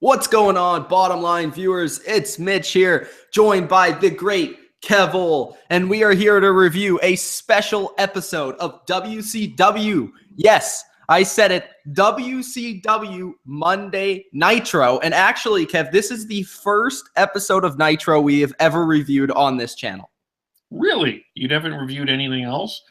What's going on, bottom line viewers? It's Mitch here, joined by the great Kevole, and we are here to review a special episode of WCW. Yes, I said it, WCW Monday Nitro. And actually, Kev, this is the first episode of Nitro we have ever reviewed on this channel. Really? You haven't reviewed anything else?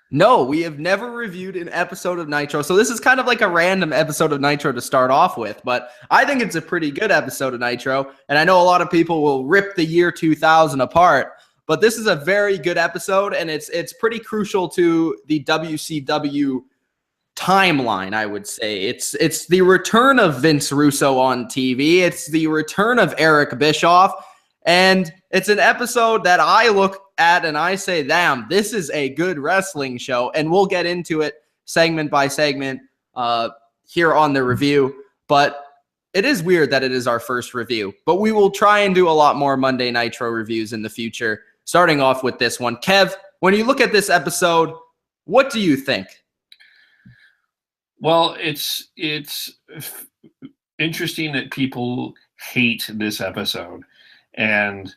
No, we have never reviewed an episode of Nitro, so this is kind of like a random episode of Nitro to start off with, but I think it's a pretty good episode of Nitro, and I know a lot of people will rip the year 2000 apart, but this is a very good episode, and it's pretty crucial to the WCW timeline, I would say. It's the return of Vince Russo on TV, it's the return of Eric Bischoff, and it's an episode that I look at and I say, damn, this is a good wrestling show. And we'll get into it segment by segment here on the review. But it is weird that it is our first review. But we will try and do a lot more Monday Nitro reviews in the future, starting off with this one. Kev, when you look at this episode, what do you think? Well, it's interesting that people hate this episode. And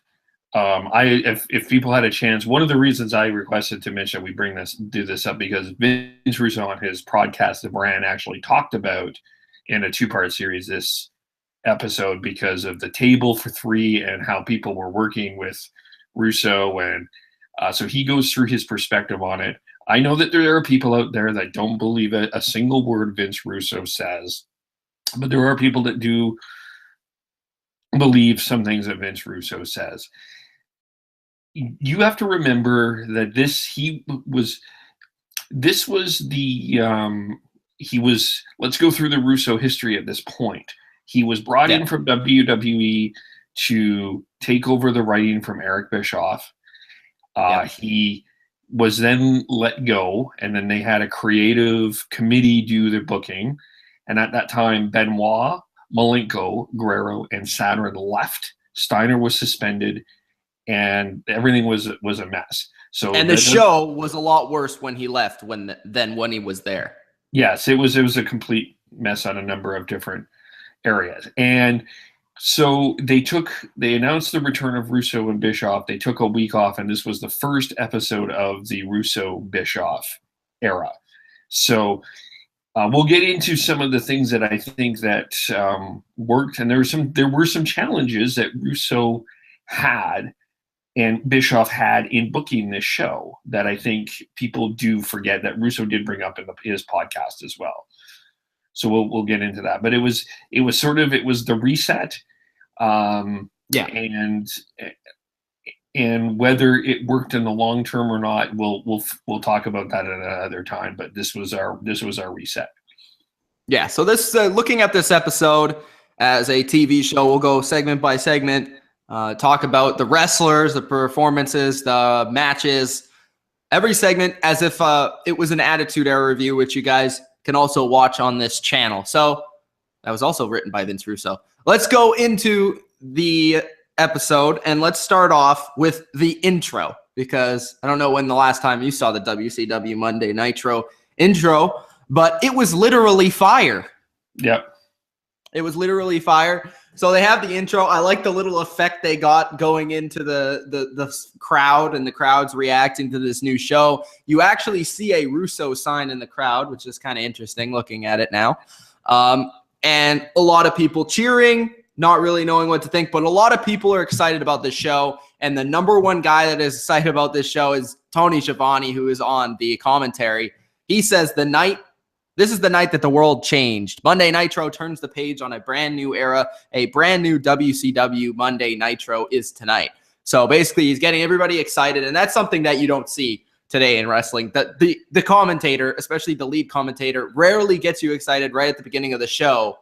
if people had a chance, one of the reasons I requested to Mitch that we do this up because Vince Russo on his podcast, The Rant, actually talked about in a 2-part series this episode because of the table for 3 and how people were working with Russo, and so he goes through his perspective on it. I know that there are people out there that don't believe a single word Vince Russo says, but there are people that do believe some things that Vince Russo says. You have to remember that let's go through the Russo history at this point. He was brought in from WWE to take over the writing from Eric Bischoff. He was then let go, and then they had a creative committee do the booking. And at that time, Benoit, Malenko, Guerrero, and Saturn left. Steiner was suspended, and everything was a mess. So, and the show was a lot worse when he left than when he was there. Yes, it was a complete mess on a number of different areas. And so they announced the return of Russo and Bischoff. They took a week off, and this was the first episode of the Russo-Bischoff era. So we'll get into some of the things that I think that worked, and there were some challenges that Russo had and Bischoff had in booking this show that I think people do forget that Russo did bring up in his podcast as well. So we'll get into that. But it was the reset, and whether it worked in the long term or not, we'll talk about that at another time. But this was our reset. Yeah. So this looking at this episode as a TV show, we'll go segment by segment, talk about the wrestlers, the performances, the matches, every segment as if it was an Attitude Era review, which you guys can also watch on this channel. So that was also written by Vince Russo. Let's go into the episode, and let's start off with the intro, because I don't know when the last time you saw the WCW Monday Nitro intro, but it was literally fire. Yep. It was literally fire. So they have the intro. I like the little effect they got going into the crowd and the crowd's reacting to this new show. You actually see a Russo sign in the crowd, which is kind of interesting looking at it now. And a lot of people cheering, not really knowing what to think, but a lot of people are excited about this show. And the number one guy that is excited about this show is Tony Schiavone, who is on the commentary. He says this is the night that the world changed. Monday Nitro turns the page on a brand new era. A brand new WCW Monday Nitro is tonight. So basically, he's getting everybody excited, and that's something that you don't see today in wrestling. The commentator, especially the lead commentator, rarely gets you excited right at the beginning of the show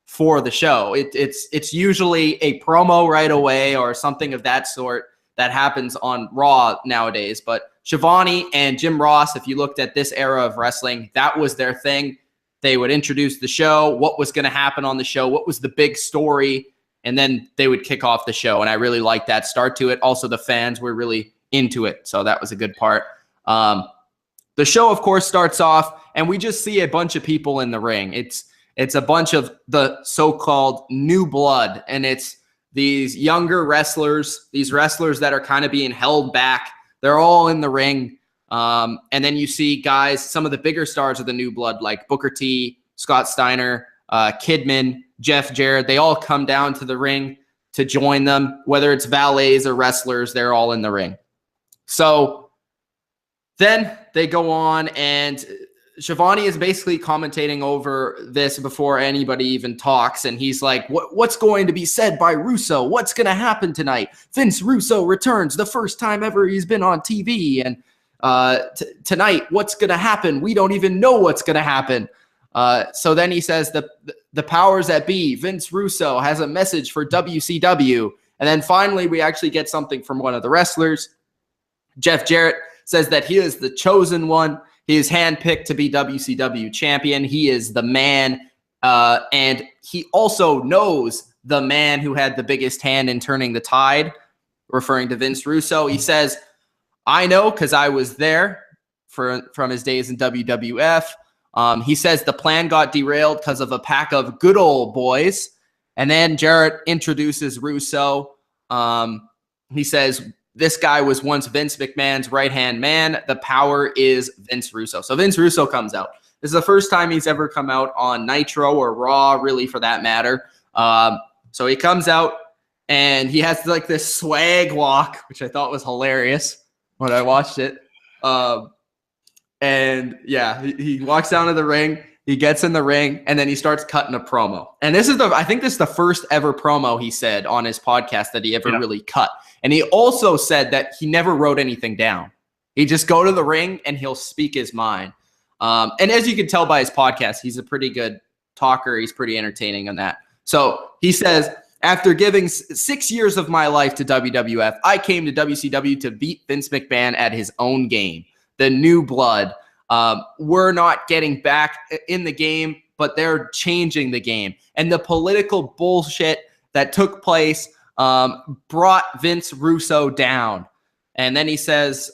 for the show. It's usually a promo right away or something of that sort that happens on Raw nowadays. But Schiavone and Jim Ross, if you looked at this era of wrestling, that was their thing. They would introduce the show, what was going to happen on the show, what was the big story, and then they would kick off the show. And I really liked that start to it. Also, the fans were really into it, so that was a good part. The show, of course, starts off, and we just see a bunch of people in the ring. It's a bunch of the so-called new blood, and it's these younger wrestlers, these wrestlers that are kind of being held back. They're all in the ring. And then you see guys, some of the bigger stars of the new blood, like Booker T, Scott Steiner, Kidman, Jeff Jarrett. They all come down to the ring to join them. Whether it's valets or wrestlers, they're all in the ring. So then they go on, and Schiavone is basically commentating over this before anybody even talks, and he's like, what's going to be said by Russo? What's going to happen tonight? Vince Russo returns, the first time ever he's been on TV, and tonight, what's going to happen? We don't even know what's going to happen. So then he says the powers that be, Vince Russo, has a message for WCW, and then finally we actually get something from one of the wrestlers. Jeff Jarrett says that he is the chosen one. He is handpicked to be WCW champion. He is the man, and he also knows the man who had the biggest hand in turning the tide, referring to Vince Russo. He says, I know because I was there from his days in WWF. He says the plan got derailed because of a pack of good old boys. And then Jarrett introduces Russo. He says, this guy was once Vince McMahon's right-hand man. The power is Vince Russo. So Vince Russo comes out. This is the first time he's ever come out on Nitro or Raw, really, for that matter. So he comes out, and he has like this swag walk, which I thought was hilarious when I watched it. And yeah, he walks down to the ring. He gets in the ring, and then he starts cutting a promo. And I think this is the first ever promo he said on his podcast that he ever really cut. And he also said that he never wrote anything down. He just go to the ring and he'll speak his mind. And as you can tell by his podcast, he's a pretty good talker. He's pretty entertaining on that. So he says, after giving 6 years of my life to WWF, I came to WCW to beat Vince McMahon at his own game. The new blood. We're not getting back in the game, but they're changing the game. And the political bullshit that took place brought Vince Russo down. And then he says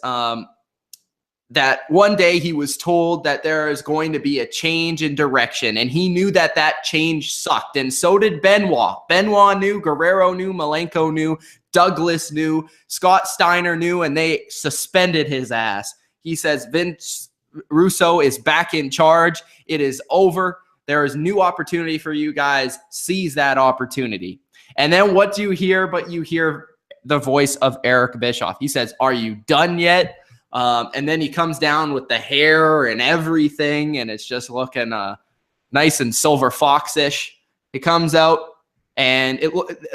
that one day he was told that there is going to be a change in direction, and he knew that that change sucked, and so did Benoit. Benoit knew, Guerrero knew, Malenko knew, Douglas knew, Scott Steiner knew, and they suspended his ass. He says Vince Russo is back in charge. It is over. There is new opportunity for you guys. Seize that opportunity. And then what do you hear? But you hear the voice of Eric Bischoff. He says, are you done yet? And then he comes down with the hair and everything, and it's just looking nice and Silver Fox-ish. He comes out, and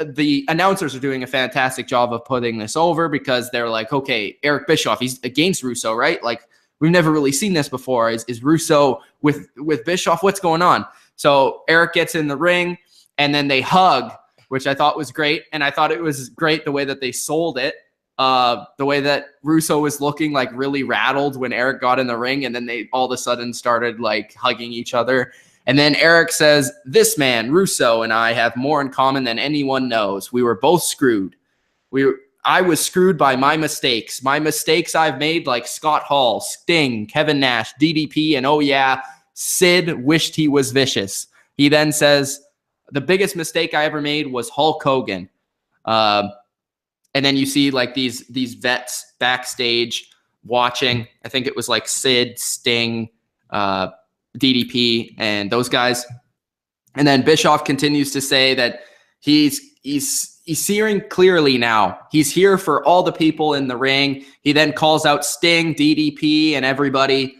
the announcers are doing a fantastic job of putting this over, because they're like, okay, Eric Bischoff, he's against Russo, right? Like, we've never really seen this before. Is Russo with Bischoff? What's going on? So Eric gets in the ring, and then they hug, which I thought was great. And I thought it was great the way that they sold it. The way that Russo was looking like really rattled when Eric got in the ring, and then they all of a sudden started like hugging each other. And then Eric says, this man, Russo, and I have more in common than anyone knows. We were both screwed. I was screwed by my mistakes. My mistakes I've made, like Scott Hall, Sting, Kevin Nash, DDP, and oh yeah, Sid wished he was vicious. He then says, the biggest mistake I ever made was Hulk Hogan. And then you see like these vets backstage watching. I think it was like Sid, Sting, DDP, and those guys. And then Bischoff continues to say that he's seeing clearly now. He's here for all the people in the ring. He then calls out Sting, DDP, and everybody.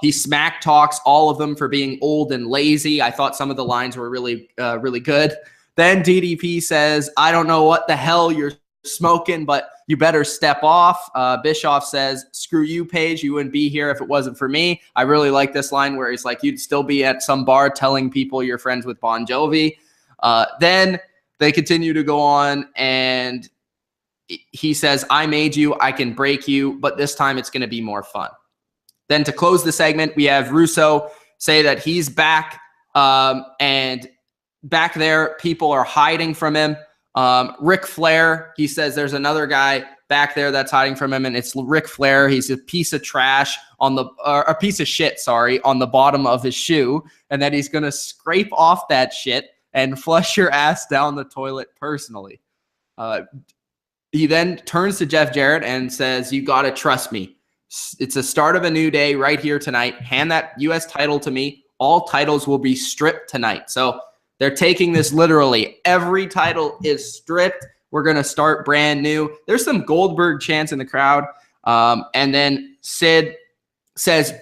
He smack talks all of them for being old and lazy. I thought some of the lines were really, really good. Then DDP says, I don't know what the hell you're smoking, but you better step off. Bischoff says, screw you, Paige. You wouldn't be here if it wasn't for me. I really like this line where he's like, you'd still be at some bar telling people you're friends with Bon Jovi. Then they continue to go on, and he says, I made you, I can break you, but this time it's going to be more fun. Then to close the segment, we have Russo say that he's back, and back there, people are hiding from him. Ric Flair, he says there's another guy back there that's hiding from him, and it's Ric Flair. He's a piece of trash a piece of shit, on the bottom of his shoe, and that he's going to scrape off that shit and flush your ass down the toilet personally. He then turns to Jeff Jarrett and says, you got to trust me. It's a start of a new day right here tonight. Hand that U.S. title to me. All titles will be stripped tonight. So they're taking this literally. Every title is stripped. We're going to start brand new. There's some Goldberg chants in the crowd. And then Sid says,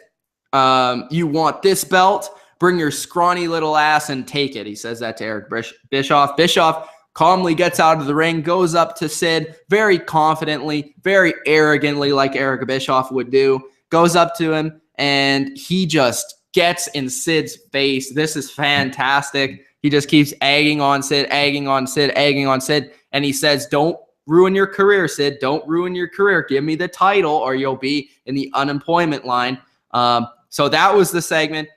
you want this belt? Bring your scrawny little ass and take it. He says that to Eric Bischoff. Bischoff calmly gets out of the ring, goes up to Sid very confidently, very arrogantly, like Eric Bischoff would do, goes up to him, and he just gets in Sid's face. This is fantastic. He just keeps egging on Sid, egging on Sid, egging on Sid, and he says, don't ruin your career, Sid. Don't ruin your career. Give me the title or you'll be in the unemployment line. So that was the segment.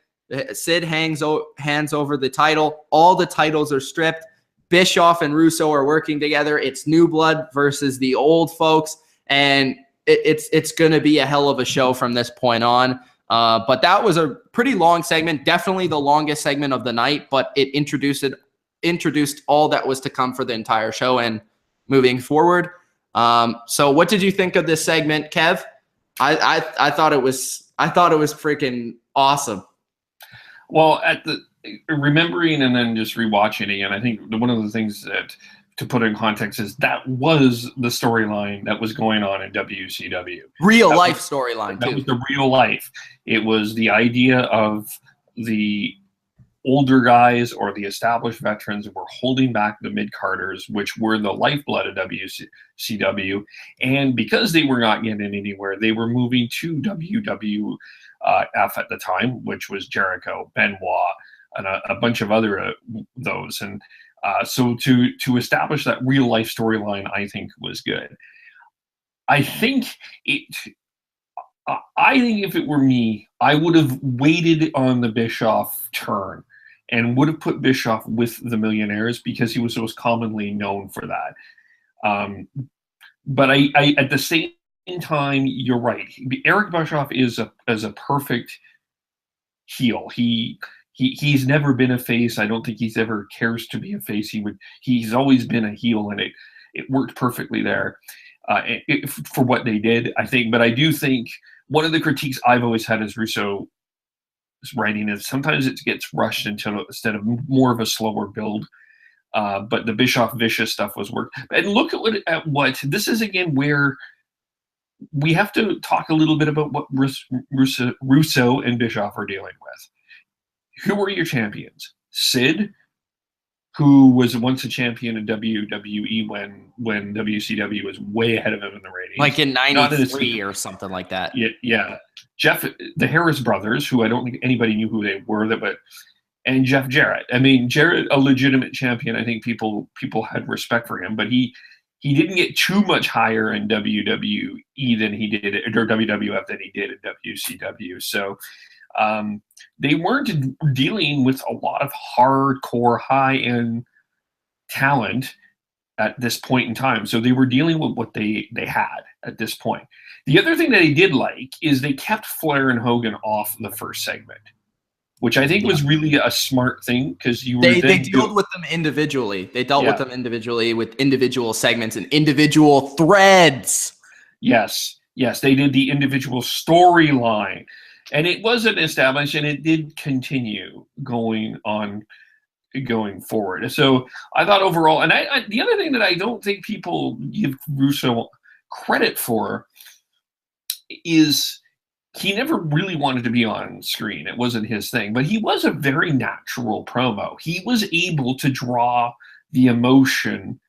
Sid hands over the title. All the titles are stripped. Bischoff and Russo are working together. It's new blood versus the old folks, and it's going to be a hell of a show from this point on. But that was a pretty long segment, definitely the longest segment of the night, but it introduced all that was to come for the entire show and moving forward. So what did you think of this segment, Kev? I thought it was freaking awesome. Well, remembering and then just rewatching again, I think one of the things that to put in context is that was the storyline that was going on in WCW. Real life storyline, too. That was the real life. It was the idea of the older guys or the established veterans were holding back the mid-carders, which were the lifeblood of WCW. And because they were not getting anywhere, they were moving to WWF at the time, which was Jericho, Benoit, and a bunch of other those. And so to establish that real life storyline, I think was good. I think if it were me, I would have waited on the Bischoff turn and would have put Bischoff with the Millionaires because he was most commonly known for that. But I at the same time, you're right. Eric Bischoff is a perfect heel. He's never been a face. I don't think he's ever cares to be a face. He's always been a heel, and it worked perfectly there for what they did, I think. But I do think one of the critiques I've always had is Russo's writing is sometimes it gets rushed instead of more of a slower build. But the Bischoff Vicious stuff was work. And look at what this is again where we have to talk a little bit about what Russo and Bischoff are dealing with. Who were your champions? Sid, who was once a champion in WWE when WCW was way ahead of him in the ratings. Like in 93 or something like that. Yeah. Jeff, the Harris brothers, who I don't think anybody knew who they were, and Jeff Jarrett. I mean, Jarrett, a legitimate champion. I think people had respect for him, but he didn't get too much higher in WWE than he did, or WWF than he did in WCW. So they weren't dealing with a lot of hardcore, high-end talent at this point in time. So they were dealing with what they had at this point. The other thing that they did like is they kept Flair and Hogan off the first segment, which I think was really a smart thing because they dealt with them individually. They dealt with them individually with individual segments and individual threads. Yes, they did the individual storyline. And it wasn't established, and it did continue going forward. So I thought overall, and the other thing that I don't think people give Russo credit for is he never really wanted to be on screen. It wasn't his thing, but he was a very natural promo. He was able to draw the emotion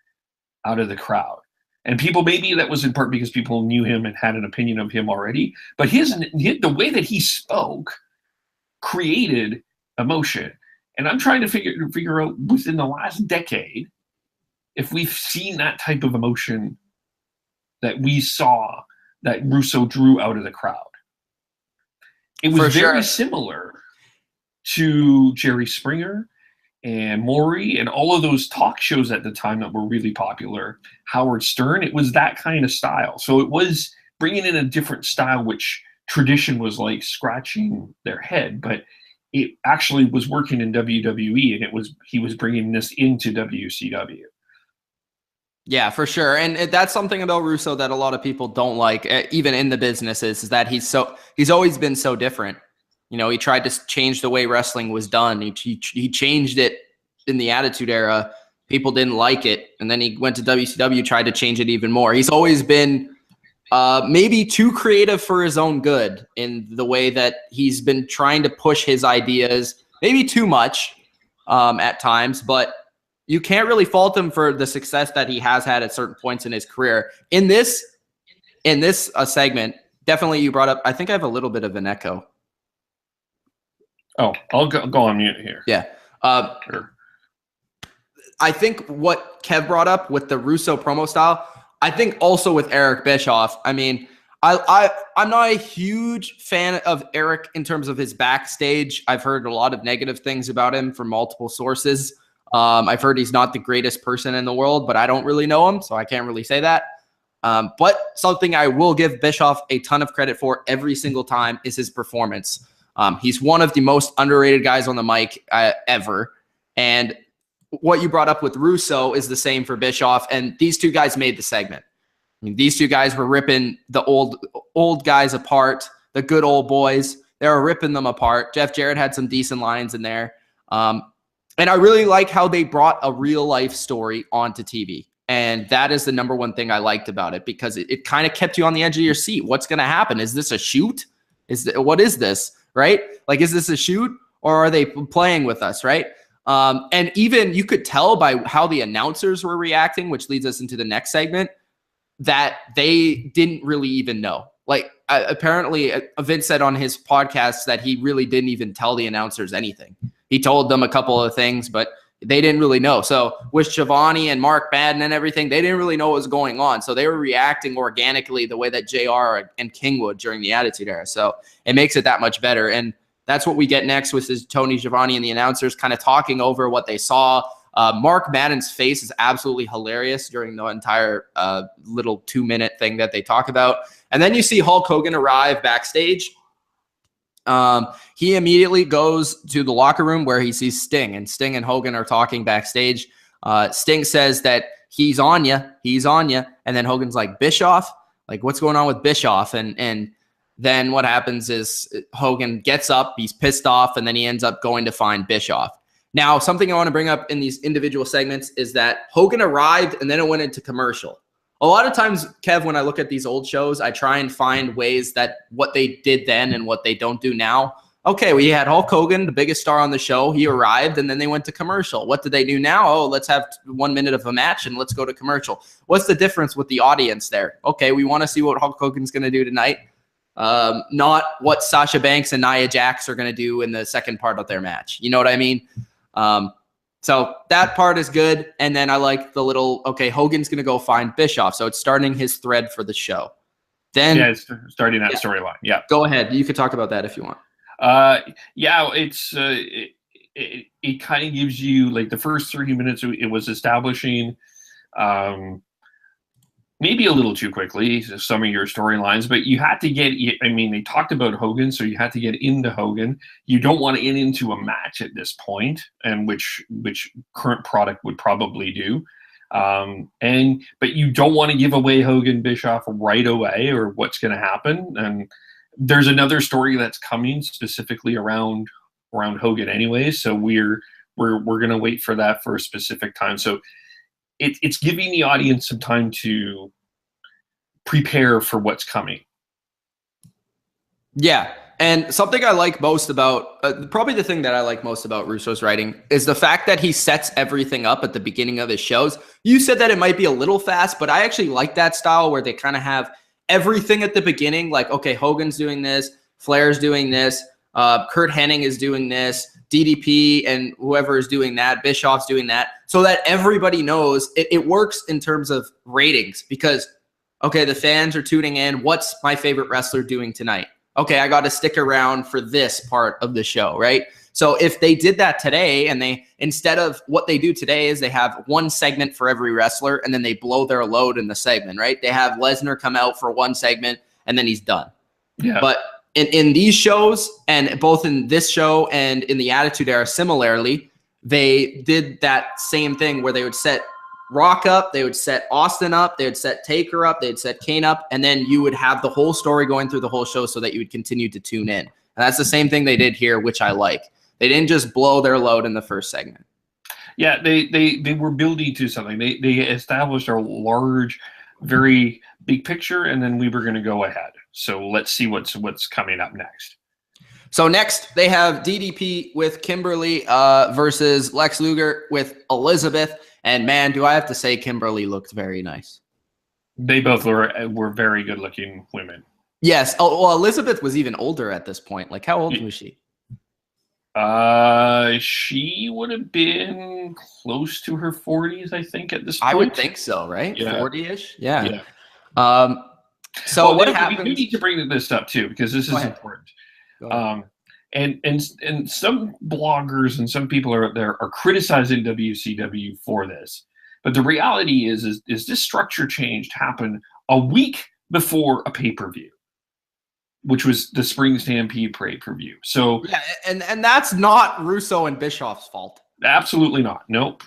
out of the crowd. And people, maybe that was in part because people knew him and had an opinion of him already. But the way that he spoke created emotion. And I'm trying to figure out within the last decade if we've seen that type of emotion that we saw that Russo drew out of the crowd. It was very similar to Jerry Springer. and Maury and all of those talk shows at the time that were really popular, Howard Stern, it was that kind of style. So it was bringing in a different style, which tradition was like scratching their head, but it actually was working in WWE, and he was bringing this into WCW. Yeah, for sure. And that's something about Russo that a lot of people don't like, even in the business, is that he's always been so different. You know, he tried to change the way wrestling was done. He changed it in the Attitude Era. People didn't like it. And then he went to WCW, tried to change it even more. He's always been maybe too creative for his own good in the way that he's been trying to push his ideas, maybe too much at times, but you can't really fault him for the success that he has had at certain points in his career. In this segment, definitely you brought up, I think I have a little bit of an echo. Oh, I'll go on mute here. Yeah. Sure. I think what Kev brought up with the Russo promo style, I think also with Eric Bischoff. I mean, I'm not a huge fan of Eric in terms of his backstage. I've heard a lot of negative things about him from multiple sources. I've heard he's not the greatest person in the world, but I don't really know him, so I can't really say that. But something I will give Bischoff a ton of credit for every single time is his performance. He's one of the most underrated guys on the mic ever. And what you brought up with Russo is the same for Bischoff. And these two guys made the segment. I mean, these two guys were ripping the old guys apart, the good old boys. They were ripping them apart. Jeff Jarrett had some decent lines in there. And I really like how they brought a real life story onto TV. And that is the number one thing I liked about it, because it kind of kept you on the edge of your seat. What's going to happen? Is this a shoot? What is this? Right? Like, is this a shoot, or are they playing with us? Right? And even you could tell by how the announcers were reacting, which leads us into the next segment, that they didn't really even know. Like, apparently Vince said on his podcast that he really didn't even tell the announcers anything. He told them a couple of things, but they didn't really know. So with Shivani and Mark Madden and everything, they didn't really know what was going on. So they were reacting organically the way that JR and King would during the Attitude Era. So it makes it that much better. And that's what we get next, with is Tony Schiavone and the announcers kind of talking over what they saw. Mark Madden's face is absolutely hilarious during the entire little 2-minute thing that they talk about. And then you see Hulk Hogan arrive backstage. He immediately goes to the locker room where he sees Sting, and Sting and Hogan are talking backstage. Sting says that he's on you. And then Hogan's like, Bischoff? Like, what's going on with Bischoff? And then what happens is Hogan gets up, he's pissed off, and then he ends up going to find Bischoff. Now, something I want to bring up in these individual segments is that Hogan arrived and then it went into commercial. A lot of times, Kev, when I look at these old shows, I try and find ways that what they did then and what they don't do now. Okay, we had Hulk Hogan, the biggest star on the show. He arrived, and then they went to commercial. What do they do now? Oh, let's have 1 minute of a match, and let's go to commercial. What's the difference with the audience there? Okay, we want to see what Hulk Hogan's going to do tonight, not what Sasha Banks and Nia Jax are going to do in the second part of their match. You know what I mean? So that part is good. And then I like the little, okay, Hogan's going to go find Bischoff. So it's starting his thread for the show. Then it's starting that storyline. Yeah. Go ahead. You could talk about that if you want. It's it kind of gives you, like, the first 30 minutes, it was establishing maybe a little too quickly some of your storylines, but you had to get, I mean, they talked about Hogan, so you had to get into Hogan. You don't want to get into a match at this point, and which current product would probably do. But you don't want to give away Hogan Bischoff right away, or what's going to happen. And there's another story that's coming specifically around Hogan anyway. So we're going to wait for that for a specific time. So it's giving the audience some time to prepare for what's coming. Yeah. And something I like most about, probably the thing that I like most about Russo's writing is the fact that he sets everything up at the beginning of his shows. You said that it might be a little fast, but I actually like that style where they kind of have everything at the beginning. Like, okay, Hogan's doing this, Flair's doing this, Kurt Hennig is doing this, DDP and whoever is doing that, Bischoff's doing that, so that everybody knows it works in terms of ratings, because, okay, the fans are tuning in. What's my favorite wrestler doing tonight? Okay, I got to stick around for this part of the show, right? So if they did that today, and they, instead of what they do today is they have one segment for every wrestler, and then they blow their load in the segment, right? They have Lesnar come out for one segment, and then he's done. Yeah. But in these shows, and both in this show and in the Attitude Era similarly, they did that same thing where they would set Rock up, they would set Austin up, they would set Taker up, they'd set Kane up, and then you would have the whole story going through the whole show so that you would continue to tune in. And that's the same thing they did here, which I like. They didn't just blow their load in the first segment. Yeah, they were building to something. They established a large, very big picture, and then we were going to go ahead. So let's see what's coming up next. So next, they have DDP with Kimberly versus Lex Luger with Elizabeth. And man, do I have to say, Kimberly looked very nice. They both were very good-looking women. Yes. Oh, well, Elizabeth was even older at this point. Like, how old was she? She would have been close to her 40s, I think, at this point. I would think so, right? Yeah. 40-ish? Yeah. So what happens? We need to bring this up, too, because this is important. And some bloggers and some people are criticizing WCW for this. But the reality is this structure change happened a week before a pay-per-view, which was the Spring Stampede pay-per-view. So yeah, and that's not Russo and Bischoff's fault. Absolutely not. Nope.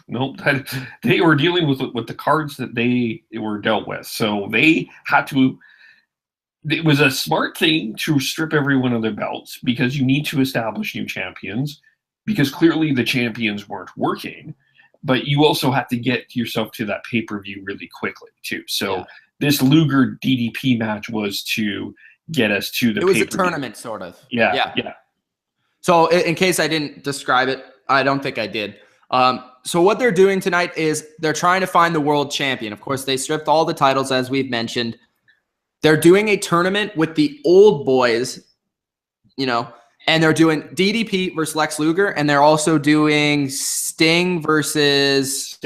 They were dealing with the cards that they were dealt with. So they had to. It was a smart thing to strip everyone of their belts because you need to establish new champions, because clearly the champions weren't working, but you also have to get yourself to that pay-per-view really quickly too. So this Luger DDP match was to get us to the pay-per-view. It was a tournament, sort of. Yeah. So in case I didn't describe it, I don't think I did. So what they're doing tonight is they're trying to find the world champion. Of course, they stripped all the titles, as we've mentioned. They're doing a tournament with the old boys, and they're doing DDP versus Lex Luger, and they're also doing Sting versus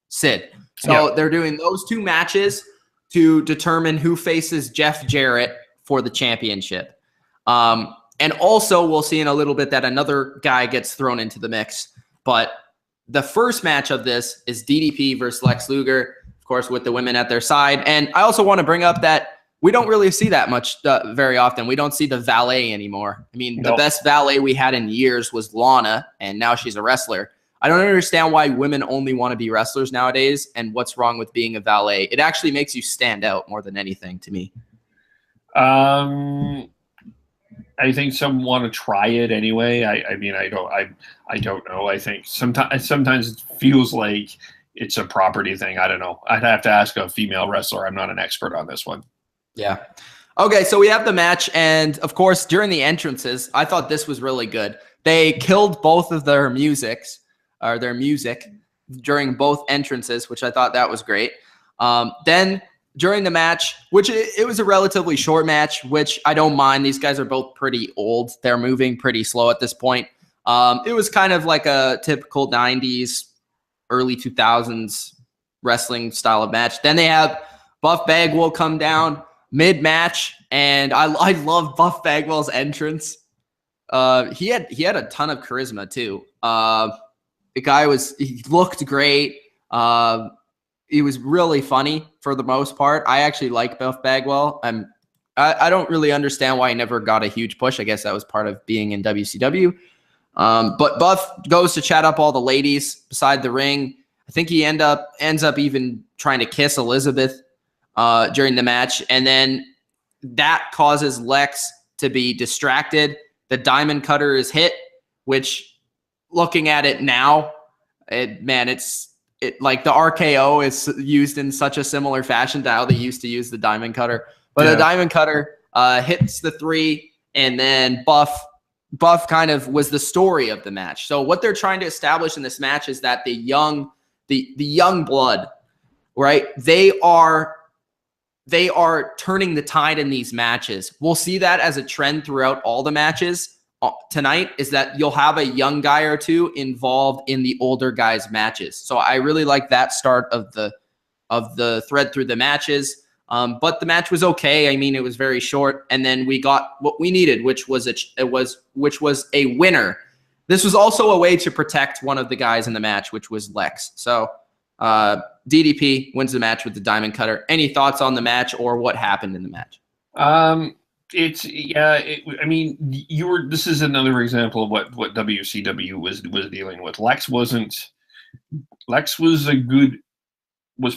Sid. So they're doing those two matches to determine who faces Jeff Jarrett for the championship. And also we'll see in a little bit that another guy gets thrown into the mix. But the first match of this is DDP versus Lex Luger, of course, with the women at their side. And I also want to bring up that we don't really see that much very often. We don't see the valet anymore. I mean, the best valet we had in years was Lana, and now she's a wrestler. I don't understand why women only want to be wrestlers nowadays and what's wrong with being a valet. It actually makes you stand out more than anything to me. I think some want to try it anyway. I mean, I don't know. I think sometimes it feels like it's a property thing. I don't know. I'd have to ask a female wrestler. I'm not an expert on this one. Yeah. Okay, so we have the match, and of course, during the entrances, I thought this was really good. They killed both of their music during both entrances, which I thought that was great. Then during the match, which it was a relatively short match, which I don't mind. These guys are both pretty old. They're moving pretty slow at this point. It was kind of like a typical 90s, early 2000s wrestling style of match. Then they have Buff Bagwell come down mid-match, and I love Buff Bagwell's entrance. He had a ton of charisma too. The guy he looked great. He was really funny for the most part. I actually like Buff Bagwell. I don't really understand why he never got a huge push. I guess that was part of being in WCW. But Buff goes to chat up all the ladies beside the ring. I think he ends up even trying to kiss Elizabeth during the match. And then that causes Lex to be distracted. The Diamond Cutter is hit, which looking at it now, it's like the RKO is used in such a similar fashion to how they used to use the Diamond Cutter. But the Diamond Cutter hits the 3, and then Buff kind of was the story of the match. So what they're trying to establish in this match is that the young blood, right? They are turning the tide in these matches. We'll see that as a trend throughout all the matches tonight, is that you'll have a young guy or two involved in the older guys' matches. So I really like that start of the thread through the matches. But the match was okay. I mean, it was very short, and then we got what we needed, which was a winner this was also a way to protect one of the guys in the match, which was Lex. So DDP wins the match with the Diamond Cutter. Any thoughts on the match or what happened in the match? This is another example of what WCW was dealing with. Lex was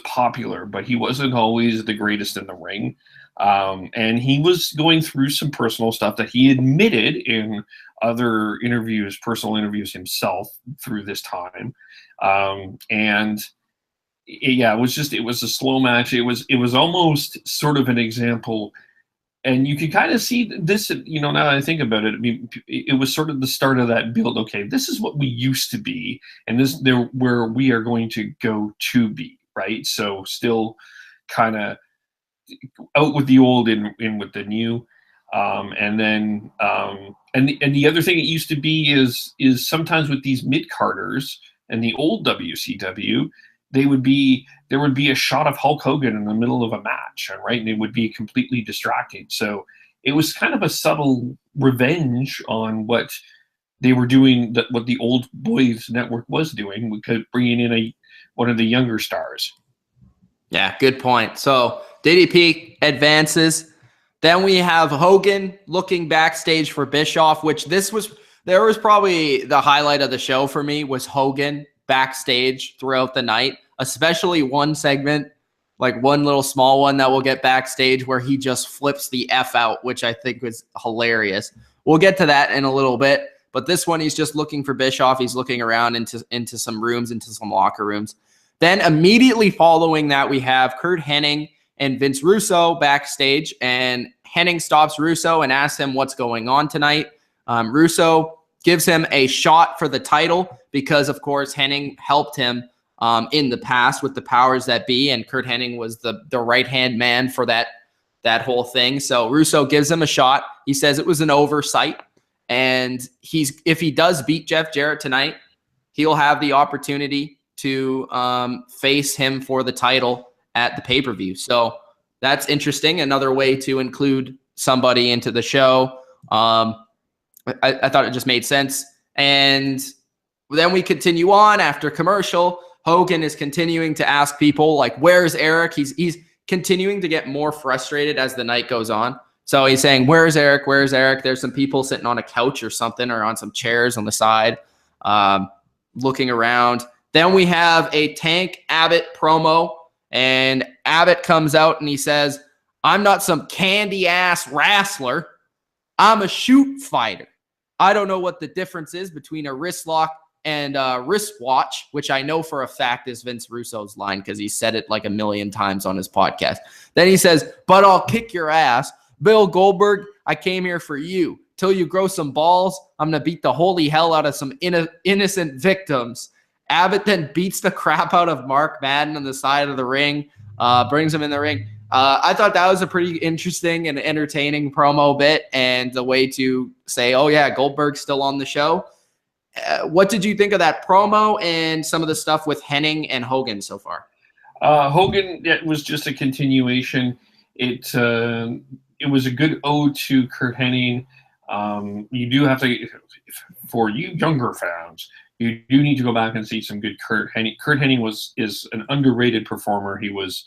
popular, but he wasn't always the greatest in the ring. And he was going through some personal stuff that he admitted in other interviews, personal interviews himself through this time. It was a slow match. It was almost sort of an example. And you can kind of see this, now that I think about it, I mean, it was sort of the start of that build. Okay, this is what we used to be, and where we are going to go to be, right? So still kind of out with the old, in with the new. And the other thing it used to be is sometimes with these mid-carders and the old WCW, there would be a shot of Hulk Hogan in the middle of a match, right? And it would be completely distracting. So it was kind of a subtle revenge on what they were doing, what the old boys network was doing, because bringing in one of the younger stars. Yeah, good point. So DDP advances. Then we have Hogan looking backstage for Bischoff, which there was probably the highlight of the show for me, was Hogan backstage throughout the night, especially one segment, like one little small one that we'll get backstage where he just flips the F out, which I think was hilarious. We'll get to that in a little bit, but this one, he's just looking for Bischoff. He's looking around into some rooms, into some locker rooms. Then immediately following that, we have Curt Hennig and Vince Russo backstage, and Hennig stops Russo and asks him what's going on tonight. Russo gives him a shot for the title because, of course, Hennig helped him in the past with the powers that be, and Curt Hennig was the right-hand man for that whole thing. So Russo gives him a shot. He says it was an oversight, and if he does beat Jeff Jarrett tonight, he'll have the opportunity to face him for the title at the pay-per-view. So that's interesting. Another way to include somebody into the show. I thought it just made sense. And then we continue on after commercial. Hogan is continuing to ask people, like, where's Eric? He's continuing to get more frustrated as the night goes on. So he's saying, where's Eric? Where's Eric? There's some people sitting on a couch or something, or on some chairs on the side, looking around. Then we have a Tank Abbott promo, and Abbott comes out and he says, I'm not some candy-ass wrestler. I'm a shoot fighter. I don't know what the difference is between a wrist lock and a wristwatch, which I know for a fact is Vince Russo's line because he said it like a million times on his podcast. Then he says, but I'll kick your ass. Bill Goldberg, I came here for you. Till you grow some balls, I'm going to beat the holy hell out of some innocent victims. Abbott then beats the crap out of Mark Madden on the side of the ring, brings him in the ring. I thought that was a pretty interesting and entertaining promo bit, and the way to say, oh yeah, Goldberg's still on the show. What did you think of that promo and some of the stuff with Hennig and Hogan so far? Hogan, it was just a continuation. It was a good ode to Curt Hennig. You do have to, for you younger fans, you do need to go back and see some good Curt Hennig. Curt Hennig is an underrated performer. He was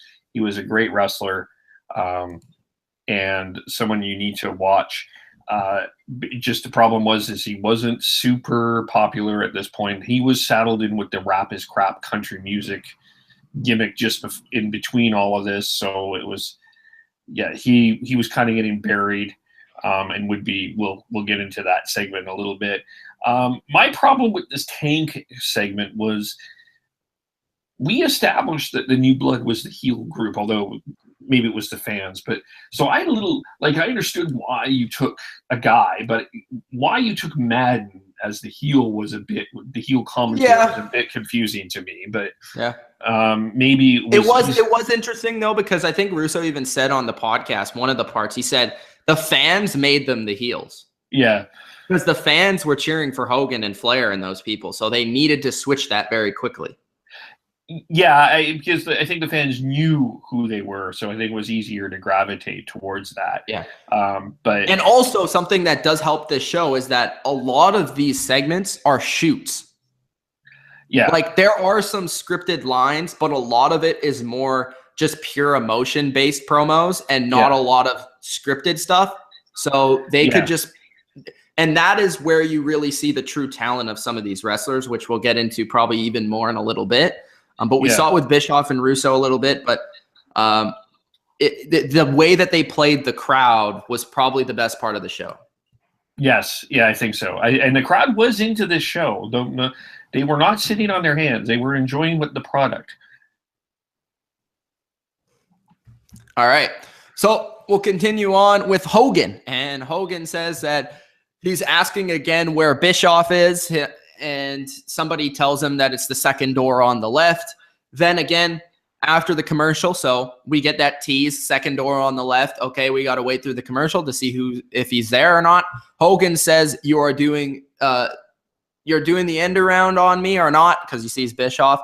a great wrestler, and someone you need to watch. Just the problem is he wasn't super popular at this point. He was saddled in with the rap is crap country music gimmick just in between all of this. So it was, he was kind of getting buried, and we'll get into that segment in a little bit. My problem with this Tank segment was we established that the New Blood was the heel group, although maybe it was the fans. But so I understood why you took a guy, but why you took Madden as the heel was the heel commentary was a bit confusing to me. But maybe it was interesting though, because I think Russo even said on the podcast, one of the parts, he said the fans made them the heels. Yeah. Because the fans were cheering for Hogan and Flair and those people. So they needed to switch that very quickly. Yeah, because I think the fans knew who they were, so I think it was easier to gravitate towards that. Yeah. But And also something that does help this show is that a lot of these segments are shoots. yeah, Like there are some scripted lines, but a lot of it is more just pure emotion based promos and not a lot of scripted stuff. So they could just, and that is where you really see the true talent of some of these wrestlers, which we'll get into probably even more in a little bit. But we saw it with Bischoff and Russo a little bit, but the way that they played the crowd was probably the best part of the show. Yes, yeah, I think so. And the crowd was into this show. They were not sitting on their hands. They were enjoying the product. All right. So we'll continue on with Hogan. And Hogan says that he's asking again where Bischoff is. And somebody tells him that it's the second door on the left. Then again, after the commercial, so we get that tease, second door on the left. Okay, we got to wait through the commercial to see if he's there or not. Hogan says you're doing the end around on me or not, because he sees Bischoff.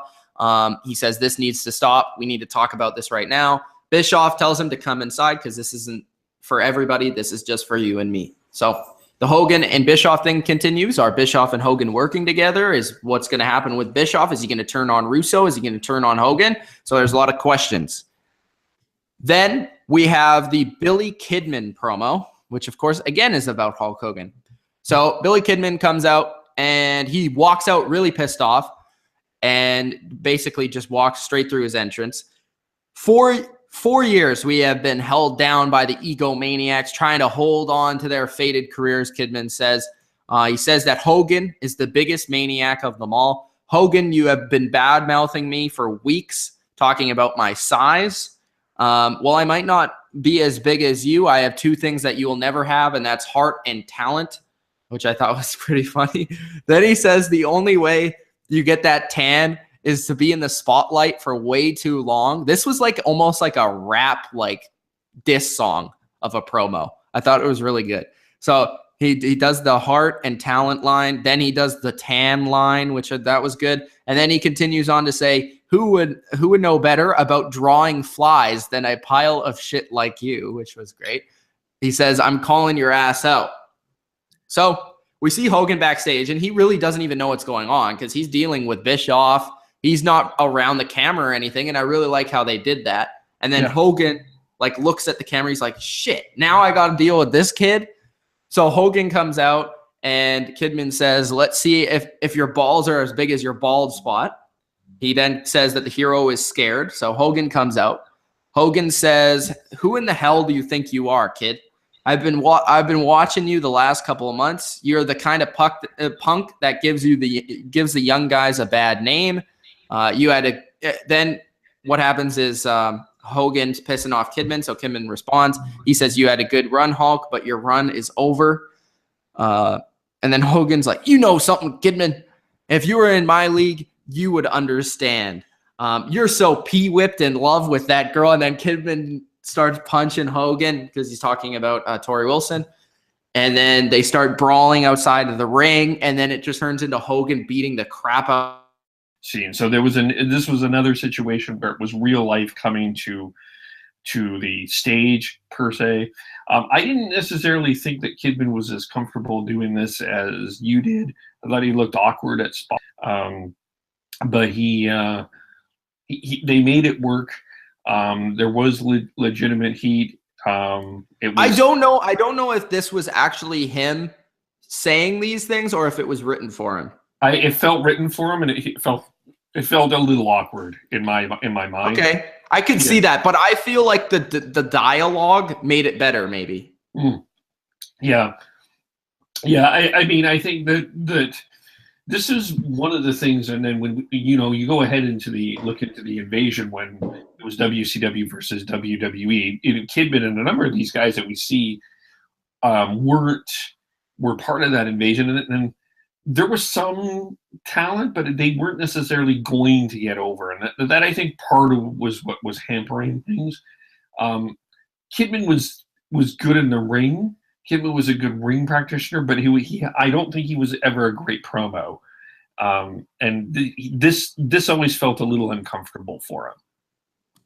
He says this needs to stop. We need to talk about this right now. Bischoff tells him to come inside because this isn't for everybody. This is just for you and me. So the Hogan and Bischoff thing continues. Are Bischoff and Hogan working together? Is what's going to happen with Bischoff? Is he going to turn on Russo? Is he going to turn on Hogan? So there's a lot of questions. Then we have the Billy Kidman promo, which of course, again, is about Hulk Hogan. So Billy Kidman comes out and he walks out really pissed off and basically just walks straight through his entrance. For 4 years, we have been held down by the egomaniacs trying to hold on to their faded careers, Kidman says. He says that Hogan is the biggest maniac of them all. Hogan, you have been bad-mouthing me for weeks, talking about my size. While I might not be as big as you, I have two things that you will never have, and that's heart and talent, which I thought was pretty funny. Then he says the only way you get that tan is to be in the spotlight for way too long. This was like almost like a rap, like diss song of a promo. I thought it was really good. So he does the heart and talent line. Then he does the tan line, which that was good. And then he continues on to say, who would know better about drawing flies than a pile of shit like you, which was great. He says, I'm calling your ass out. So we see Hogan backstage, and he really doesn't even know what's going on because he's dealing with Bischoff. He's not around the camera or anything, and I really like how they did that. And then Hogan like looks at the camera. He's like, shit, now I got to deal with this kid. So Hogan comes out, and Kidman says, let's see if your balls are as big as your bald spot. He then says that the hero is scared. So Hogan comes out. Hogan says, who in the hell do you think you are, kid? I've been watching you the last couple of months. You're the kind of punk that gives the young guys a bad name. Then what happens is Hogan's pissing off Kidman, so Kidman responds. He says, you had a good run, Hulk, but your run is over. And then Hogan's like, you know something, Kidman. If you were in my league, you would understand. You're so pee-whipped in love with that girl. And then Kidman starts punching Hogan because he's talking about Tori Wilson. And then they start brawling outside of the ring. And then it just turns into Hogan beating the crap out. Scene. So this was another situation where it was real life coming to the stage per se. I didn't necessarily think that Kidman was as comfortable doing this as you did. I thought he looked awkward at spots. But they made it work. There was legitimate heat. I don't know if this was actually him saying these things or if it was written for him. It felt written for him, and it felt a little awkward in my mind. Okay, I could see that, but I feel like the dialogue made it better, maybe. Yeah. I mean, I think that this is one of the things, and then when you go ahead look into the invasion when it was WCW versus WWE, Kidman and a number of these guys that we see were part of that invasion, and there was some talent, but they weren't necessarily going to get over, and that I think part of was what was hampering things. Kidman was good in the ring. Kidman was a good ring practitioner, but I don't think he was ever a great promo. This always felt a little uncomfortable for him.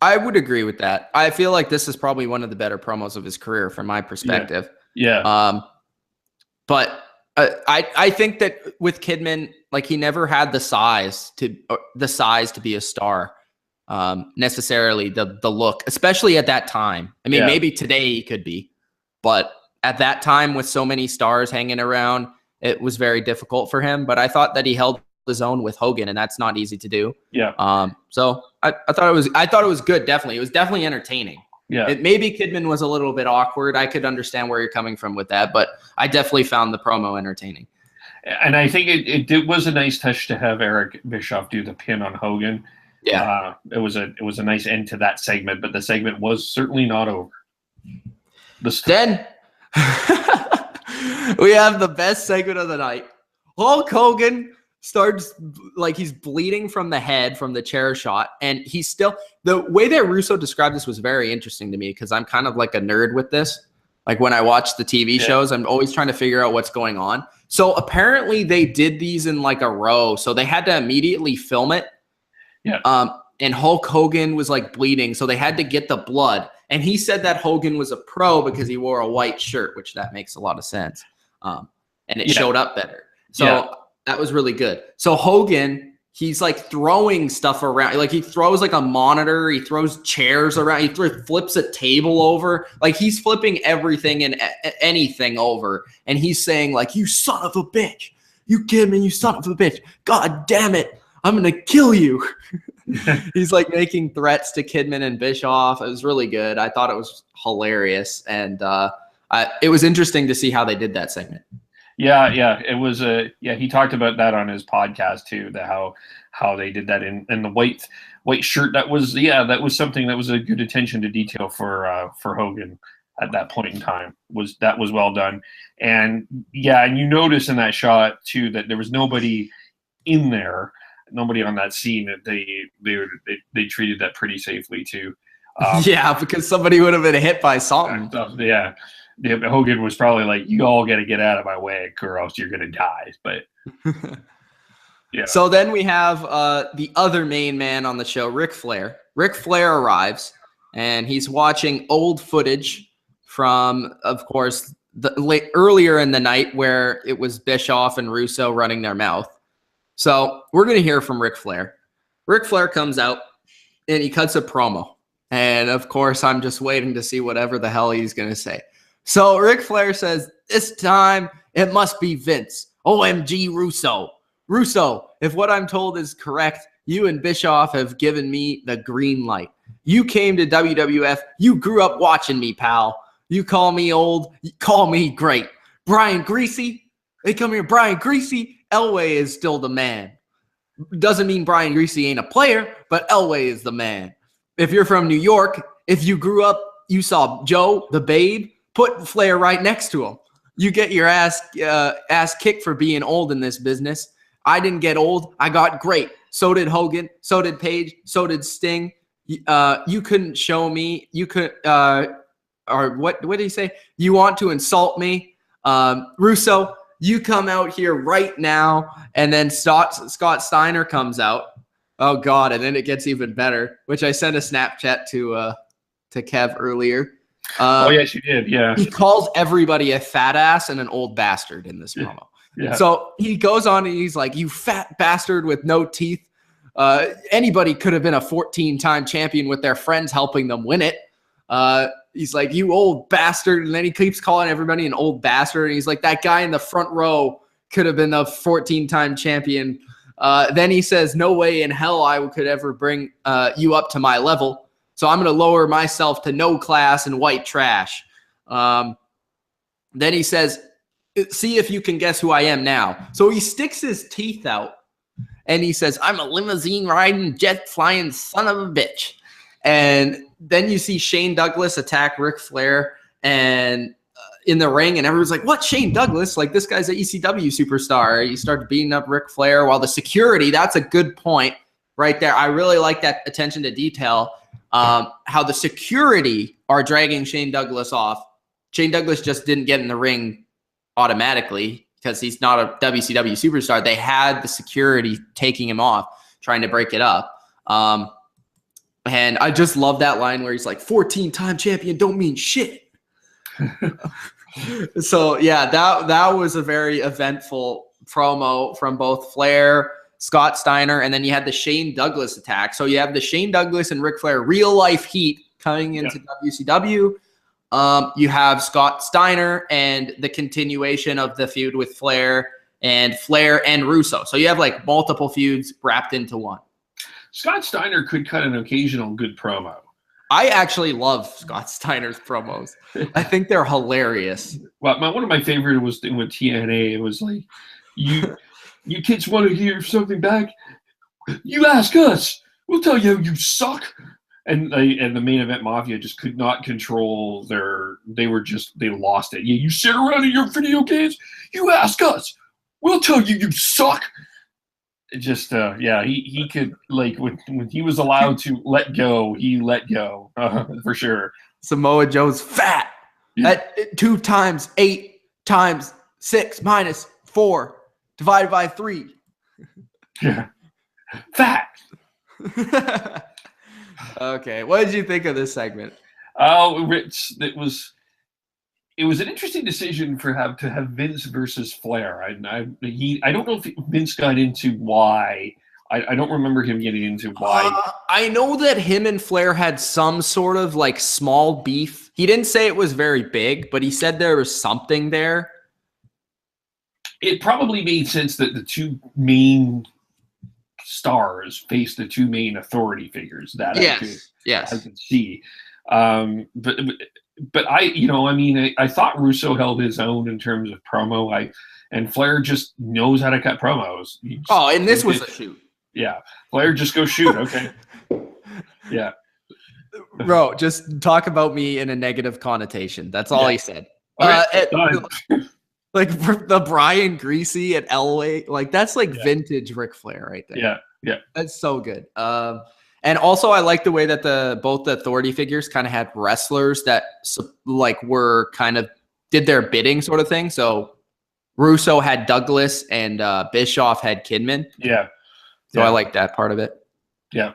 I would agree with that. I feel like this is probably one of the better promos of his career from my perspective. Yeah. But I think that with Kidman, like, he never had the size to be a star. Necessarily the look, especially at that time. I mean, maybe today he could be, but at that time with so many stars hanging around, it was very difficult for him. But I thought that he held his own with Hogan, and that's not easy to do. Yeah. So I thought it was good. Definitely. It was definitely entertaining. Yeah. Maybe Kidman was a little bit awkward. I could understand where you're coming from with that, but I definitely found the promo entertaining. And I think it was a nice touch to have Eric Bischoff do the pin on Hogan. Yeah. It was a nice end to that segment, but the segment was certainly not over. Then we have the best segment of the night. Hulk Hogan starts, like, he's bleeding from the head from the chair shot, and he's still, the way that Russo described this was very interesting to me, because I'm kind of like a nerd with this. Like, when I watch the TV shows, I'm always trying to figure out what's going on. So apparently they did these in like a row, so they had to immediately film it. Yeah. And Hulk Hogan was like bleeding, so they had to get the blood. And he said that Hogan was a pro because he wore a white shirt, which that makes a lot of sense. And it showed up better. So that was really good. So Hogan, he's like throwing stuff around. Like, he throws like a monitor. He throws chairs around. He flips a table over. Like, he's flipping everything and anything over. And he's saying, like, you son of a bitch. You kidding me? You son of a bitch. God damn it. I'm going to kill you. He's like making threats to Kidman and Bischoff. It was really good. I thought it was hilarious. And it was interesting to see how they did that segment. Yeah. It was he talked about that on his podcast too, how they did that in the white shirt. That was something that was a good attention to detail for Hogan at that point in time. That was well done. And and you notice in that shot too that there was nobody in there. Nobody on that scene. That they treated that pretty safely too. Because somebody would have been hit by something. Hogan was probably like, "You all got to get out of my way, or else you're gonna die." But So then we have the other main man on the show, Ric Flair. Ric Flair arrives, and he's watching old footage from, of course, earlier in the night where it was Bischoff and Russo running their mouth. So we're going to hear from Ric Flair. Ric Flair comes out, and he cuts a promo. And, of course, I'm just waiting to see whatever the hell he's going to say. So Ric Flair says, this time it must be Vince. OMG Russo. Russo, if what I'm told is correct, you and Bischoff have given me the green light. You came to WWF. You grew up watching me, pal. You call me old. You call me great. Brian Greasy. They come here, Brian Greasy. Elway is still the man. Doesn't mean Brian Greasy ain't a player, but Elway is the man. If you're from New York, if you grew up, you saw Joe, the Babe, put Flair right next to him. You get your ass kicked for being old in this business. I didn't get old. I got great. So did Hogan. So did Page. So did Sting. You couldn't show me. You could, or what did he say? You want to insult me? Russo, you come out here right now. And then Scott Steiner comes out. Oh, God. And then it gets even better, which I sent a Snapchat to Kev earlier. Oh, yes, you did. Yeah. He calls everybody a fat ass and an old bastard in this promo. Yeah. So he goes on and he's like, you fat bastard with no teeth. Anybody could have been a 14-time champion with their friends helping them win it. He's like, you old bastard. And then he keeps calling everybody an old bastard. And he's like, that guy in the front row could have been a 14-time champion. Then he says, no way in hell I could ever bring you up to my level. So I'm going to lower myself to no class and white trash. Then he says, see if you can guess who I am now. So he sticks his teeth out and he says, I'm a limousine riding, jet flying son of a bitch. And then you see Shane Douglas attack Ric Flair and in the ring, and everyone's like, what, Shane Douglas? Like, this guy's an ECW superstar. He started beating up Ric Flair while the security, that's a good point right there. I really like that attention to detail. How the security are dragging Shane Douglas off. Shane Douglas just didn't get in the ring automatically. because he's not a WCW superstar. They had the security taking him off, trying to break it up. And I just love that line where he's like, 14-time champion don't mean shit. So yeah, that was a very eventful promo from both Flair, Scott Steiner, and then you had the Shane Douglas attack. So you have the Shane Douglas and Ric Flair real life heat coming into WCW. You have Scott Steiner and the continuation of the feud with Flair and Russo. So you have like multiple feuds wrapped into one. Scott Steiner could cut an occasional good promo. I actually love Scott Steiner's promos. I think they're hilarious. Well, one of my favorite was with TNA. It was like, you kids want to hear something back? You ask us. We'll tell you you suck. And the main event Mafia just could not control they lost it. You sit around in your video games. You ask us. We'll tell you you suck. Just he could, like, when he was allowed to let go, he let go for sure. Samoa Joe's fat at 2 times 8 times 6 minus 4 divided by 3. Yeah, fat. Okay, what did you think of this segment? Oh, it was an interesting decision to have Vince versus Flair. I don't know if Vince got into why. I don't remember him getting into why. I know that him and Flair had some sort of like small beef. He didn't say it was very big, but he said there was something there. It probably made sense that the two main stars face the two main authority figures. That I could see. But I thought Russo held his own in terms of promo. And Flair just knows how to cut promos. And this was a shoot. Yeah, Flair just go shoot. Okay. Yeah. Bro, just talk about me in a negative connotation. That's all he said. Okay, like the Brian Greasy at Elway, like that's like vintage Ric Flair right there. Yeah. That's so good. And also, I like the way that both the authority figures kind of had wrestlers that like were kind of did their bidding sort of thing. So Russo had Douglas and Bischoff had Kidman. Yeah. So I like that part of it. Yeah.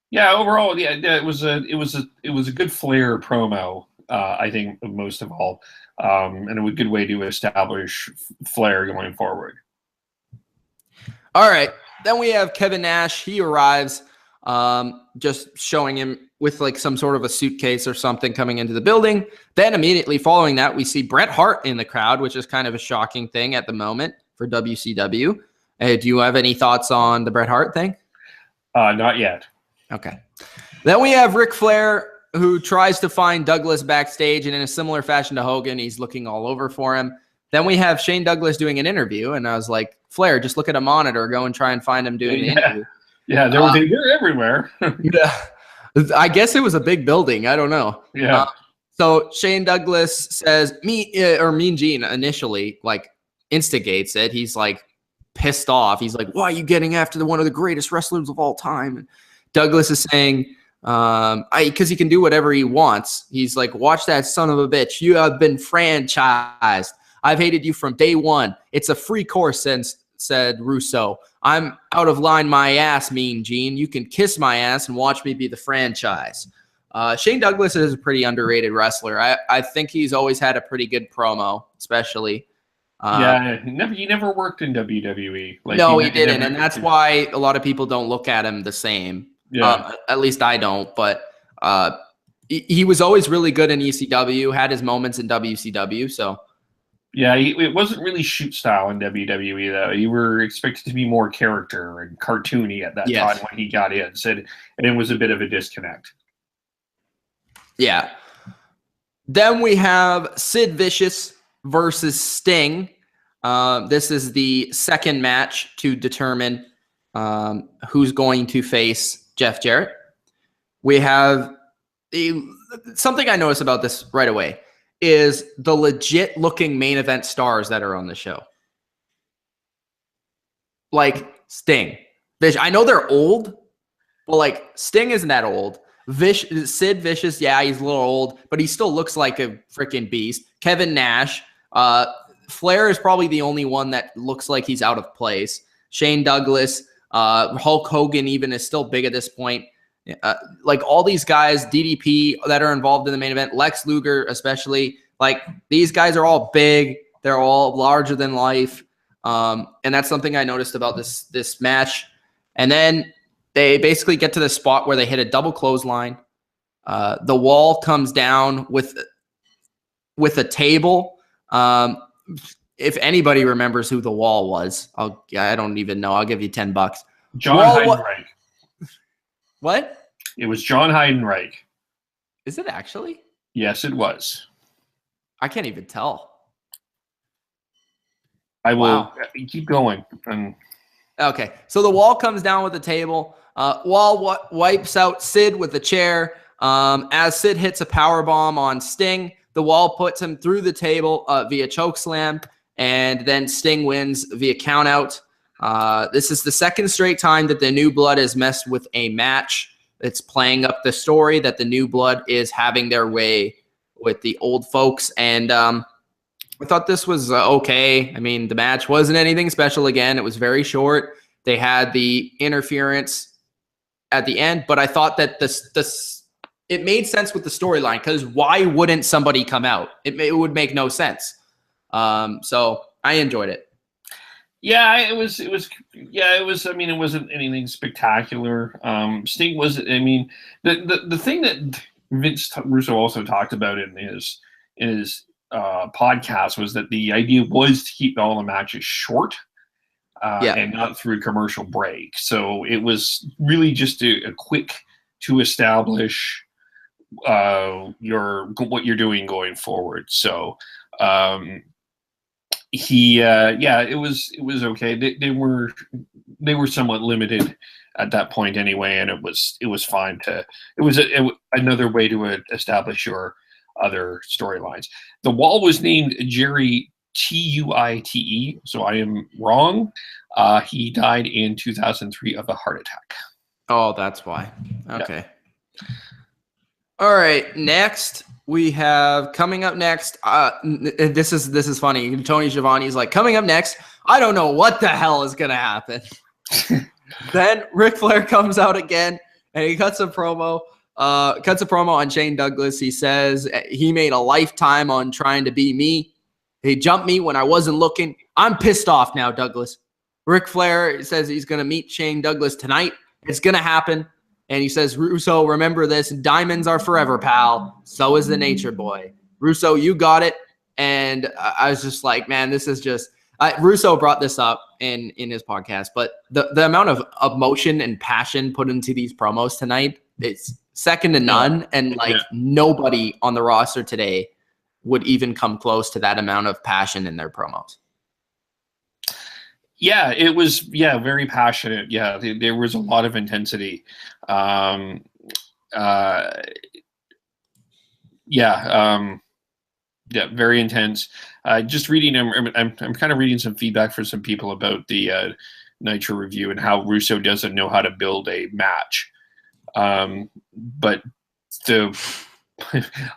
Yeah. Overall, it was a good Flair promo. I think most of all, and a good way to establish Flair going forward. All right. Then we have Kevin Nash. He arrives. Just showing him with like some sort of a suitcase or something coming into the building. Then immediately following that, we see Bret Hart in the crowd, which is kind of a shocking thing at the moment for WCW. Do you have any thoughts on the Bret Hart thing? Not yet. Okay. Then we have Ric Flair, who tries to find Douglas backstage, and in a similar fashion to Hogan, he's looking all over for him. Then we have Shane Douglas doing an interview, and I was like, Flair, just look at a monitor, go and try and find him doing the interview. Yeah, they're everywhere. Yeah, I guess it was a big building. I don't know. Yeah. So Shane Douglas says Mean Gene initially like instigates it. He's like pissed off. He's like, "Why are you getting after one of the greatest wrestlers of all time?" And Douglas is saying, because he can do whatever he wants. He's like, "Watch that son of a bitch. You have been franchised. I've hated you from day one. It's a free course," said Russo. "I'm out of line my ass, Mean Gene. You can kiss my ass and watch me be the franchise." Shane Douglas is a pretty underrated wrestler. I think he's always had a pretty good promo, especially. He never worked in WWE. No, he didn't, and that's why a lot of people don't look at him the same. Yeah. At least I don't, but he was always really good in ECW, had his moments in WCW, so... Yeah, it wasn't really shoot style in WWE, though. You were expected to be more character and cartoony at that time when he got in. And it was a bit of a disconnect. Yeah. Then we have Sid Vicious versus Sting. This is the second match to determine who's going to face Jeff Jarrett. We have something I noticed about this right away is the legit looking main event stars that are on the show. Like Sting. I know they're old, but like Sting isn't that old. Sid Vicious, yeah, he's a little old, but he still looks like a freaking beast. Kevin Nash, Flair is probably the only one that looks like he's out of place. Shane Douglas, Hulk Hogan even is still big at this point. Like all these guys, DDP that are involved in the main event, Lex Luger especially, like these guys are all big. They're all larger than life. And that's something I noticed about this match. And then they basically get to the spot where they hit a double clothesline. The wall comes down with a table. If anybody remembers who the wall was, I don't even know. I'll give you $10. John Heidenreich. What? It was John Heidenreich. Is it actually? Yes, it was. I can't even tell. I will keep going. Okay, so the wall comes down with the table. Wall wipes out Sid with the chair. As Sid hits a power bomb on Sting, the wall puts him through the table via chokeslam, and then Sting wins via countout. This is the second straight time that the New Blood has messed with a match. It's playing up the story that the New Blood is having their way with the old folks. And I thought this was okay. I mean, the match wasn't anything special again. It was very short. They had the interference at the end, but I thought that it made sense with the storyline, because why wouldn't somebody come out? It would make no sense. So I enjoyed it. Yeah, it was. I mean, it wasn't anything spectacular. Sting was. I mean, the thing that Vince Russo also talked about in his podcast was that the idea was to keep all the matches short, and not through a commercial break. So it was really just a quick to establish what you're doing going forward. So. It was okay. They were somewhat limited at that point anyway, and it was fine to. It was another way to establish your other storylines. The wall was named Jerry Tuite, so I am wrong. He died in 2003 of a heart attack. Oh, that's why. Okay. Yeah. All right, next. We have coming up next. This is funny. Tony Schiavone's like, coming up next, I don't know what the hell is gonna happen. Then Ric Flair comes out again and he cuts a promo on Shane Douglas. He says he made a lifetime on trying to be me. He jumped me when I wasn't looking. I'm pissed off now, Douglas. Ric Flair says he's gonna meet Shane Douglas tonight. It's gonna happen. And he says, Russo, remember this. Diamonds are forever, pal. So is the Nature Boy. Russo, you got it. And I was just like, man, this is just Russo brought this up in his podcast. But the amount of emotion and passion put into these promos tonight, it's second to none. And nobody on the roster today would even come close to that amount of passion in their promos. Yeah, it was very passionate. Yeah, there was a lot of intensity. Very intense. Just reading, I'm kind of reading some feedback for some people about the Nitro review and how Russo doesn't know how to build a match. But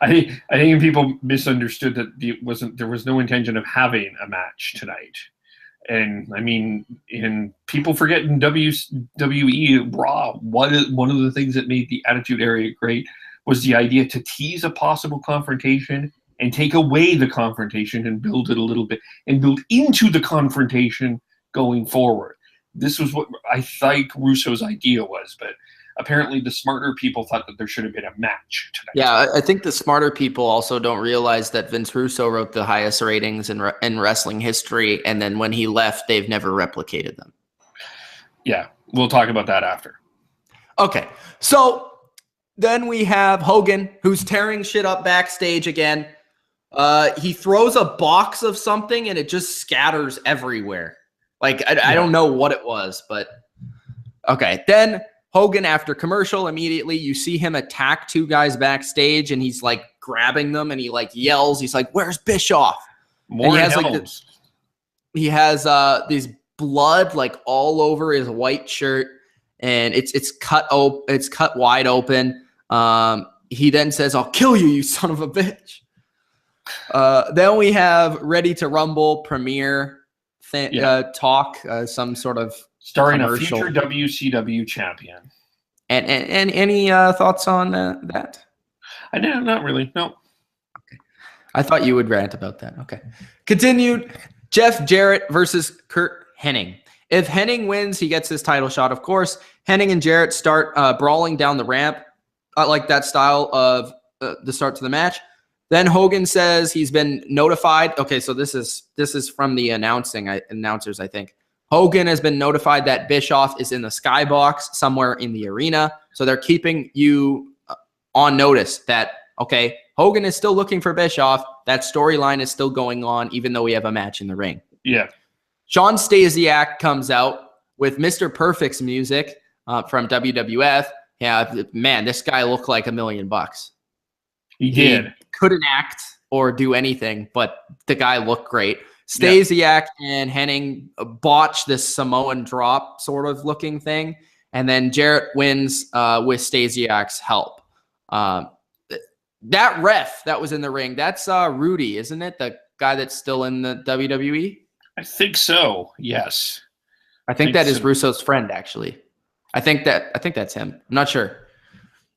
I think people misunderstood that there was no intention of having a match tonight. And I mean, people forget in WWE Raw, one of the things that made the Attitude Era great was the idea to tease a possible confrontation and take away the confrontation and build it a little bit and build into the confrontation going forward. This was what I think Russo's idea was, but apparently the smarter people thought that there should have been a match tonight. Yeah, I think the smarter people also don't realize that Vince Russo wrote the highest ratings in wrestling history, and then when he left, they've never replicated them. Yeah, we'll talk about that after. Okay, so then we have Hogan, who's tearing shit up backstage again. He throws a box of something, and it just scatters everywhere. Like, I don't know what it was, but okay. Then Hogan, after commercial, immediately you see him attack two guys backstage, and he's like grabbing them, and he like yells. He's like, "Where's Bischoff?" More and he has these blood like all over his white shirt, and it's cut wide open. He then says, "I'll kill you, you son of a bitch." Then we have Ready to Rumble premiere talk, some sort of starring commercial. a future WCW champion. And any thoughts on that? I know, not really. No. Okay. I thought you would rant about that. Okay. Continued. Jeff Jarrett versus Curt Hennig. If Hennig wins, he gets his title shot, of course. Hennig and Jarrett start brawling down the ramp. I like that style of the start to the match. Then Hogan says he's been notified. Okay, so this is from the announcers, I think. Hogan has been notified that Bischoff is in the skybox somewhere in the arena. So they're keeping you on notice that, okay, Hogan is still looking for Bischoff. That storyline is still going on, even though we have a match in the ring. Yeah. Sean Stasiak comes out with Mr. Perfect's music from WWF. Yeah, man, this guy looked like $1 million. He did. Couldn't act or do anything, but the guy looked great. Stasiak and Hennig botched this Samoan drop sort of looking thing, and then Jarrett wins with Stasiak's help. That ref that was in the ring, that's Rudy, isn't it? The guy that's still in the WWE? I think so. Yes. I think that is Russo's friend, actually. I think that's him. I'm not sure.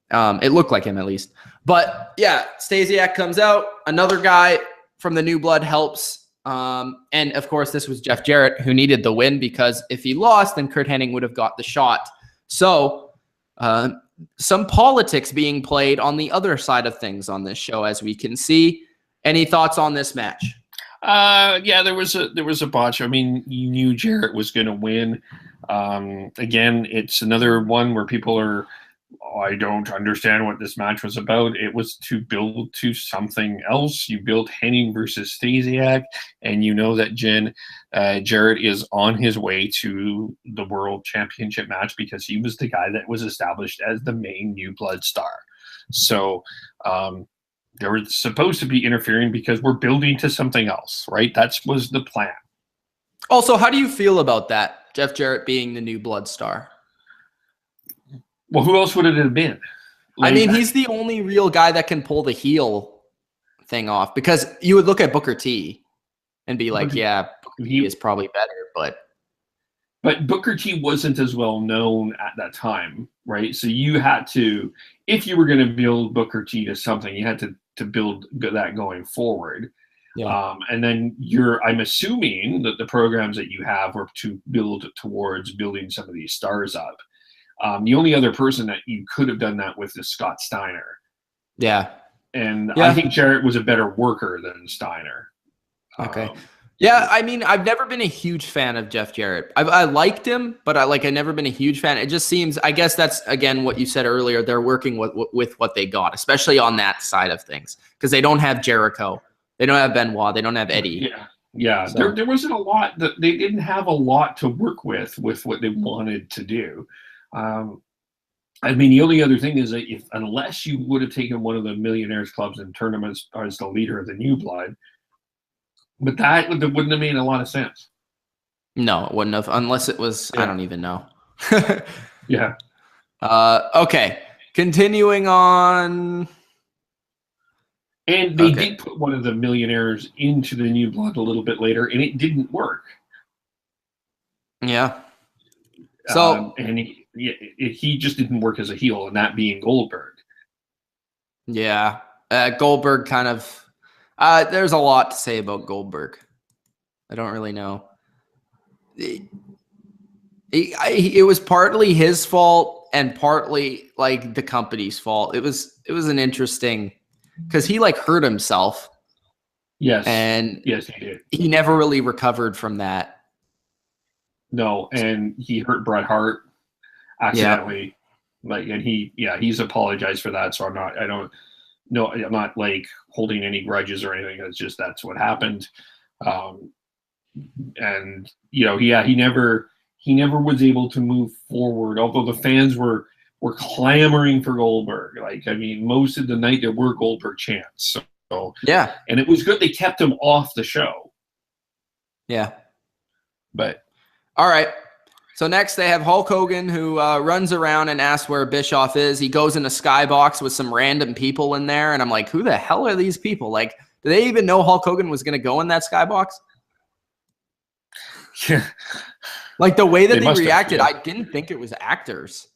It looked like him at least. But yeah, Stasiak comes out. Another guy from the New Blood helps. And of course, this was Jeff Jarrett who needed the win, because if he lost, then Curt Hennig would have got the shot. So some politics being played on the other side of things on this show, as we can see. Any thoughts on this match? Yeah, there was a botch. I mean, you knew Jarrett was going to win. Again, it's another one where people are, I don't understand what this match was about. It was to build to something else. You built Hennig versus Stasiak, and you know that Jarrett is on his way to the World Championship match, because he was the guy that was established as the main New Blood star. So they were supposed to be interfering because we're building to something else, right? That was the plan. Also, how do you feel about that, Jeff Jarrett being the New Blood star? Well, who else would it have been? I mean, he's the only real guy that can pull the heel thing off, because you would look at Booker T and be like, yeah, Booker T is probably better, but Booker T wasn't as well known at that time, right? So you had to, if you were going to build Booker T to something, you had to build that going forward. Yeah. And then I'm assuming that the programs that you have were to build towards building some of these stars up. The only other person that you could have done that with is Scott Steiner. Yeah. And I think Jarrett was a better worker than Steiner. Okay. Yeah, I mean, I've never been a huge fan of Jeff Jarrett. I liked him, but I've never been a huge fan. It just seems, I guess that's, again, what you said earlier, they're working with what they got, especially on that side of things, because they don't have Jericho. They don't have Benoit. They don't have Eddie. Yeah. So. There wasn't a lot. They didn't have a lot to work with what they wanted to do. I mean, the only other thing is that unless you would have taken one of the millionaires clubs and turned him as the leader of the New Blood, but that wouldn't have made a lot of sense. No, it wouldn't have, unless it was, I don't even know. Yeah. Okay. Continuing on. And they did put one of the millionaires into the New Blood a little bit later, and it didn't work. Yeah. So and he just didn't work as a heel, and that being Goldberg. Yeah, Goldberg kind of. There's a lot to say about Goldberg. I don't really know. It was partly his fault and partly like the company's fault. It was an interesting, because he hurt himself. Yes. And yes, he did. He never really recovered from that. No, and he hurt Bret Hart accidentally. And he's apologized for that. So I'm not holding any grudges or anything. It's just, that's what happened. And he never was able to move forward, although the fans were clamoring for Goldberg. Most of the night there were Goldberg chants. So yeah. And it was good they kept him off the show. Yeah. But all right. So next they have Hulk Hogan, who runs around and asks where Bischoff is. He goes in a skybox with some random people in there, and I'm like, who the hell are these people? Do they even know Hulk Hogan was going to go in that skybox? Yeah. Like the way that they reacted, have, yeah. I didn't think it was actors.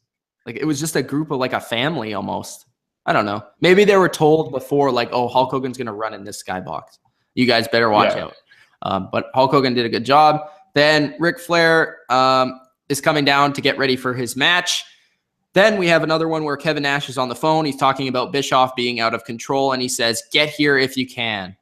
Like it was just a group of like a family almost. I don't know. Maybe they were told before, like, oh, Hulk Hogan's going to run in this skybox. You guys better watch out. But Hulk Hogan did a good job. Then Ric Flair is coming down to get ready for his match. Then we have another one where Kevin Nash is on the phone. He's talking about Bischoff being out of control, and he says, get here if you can.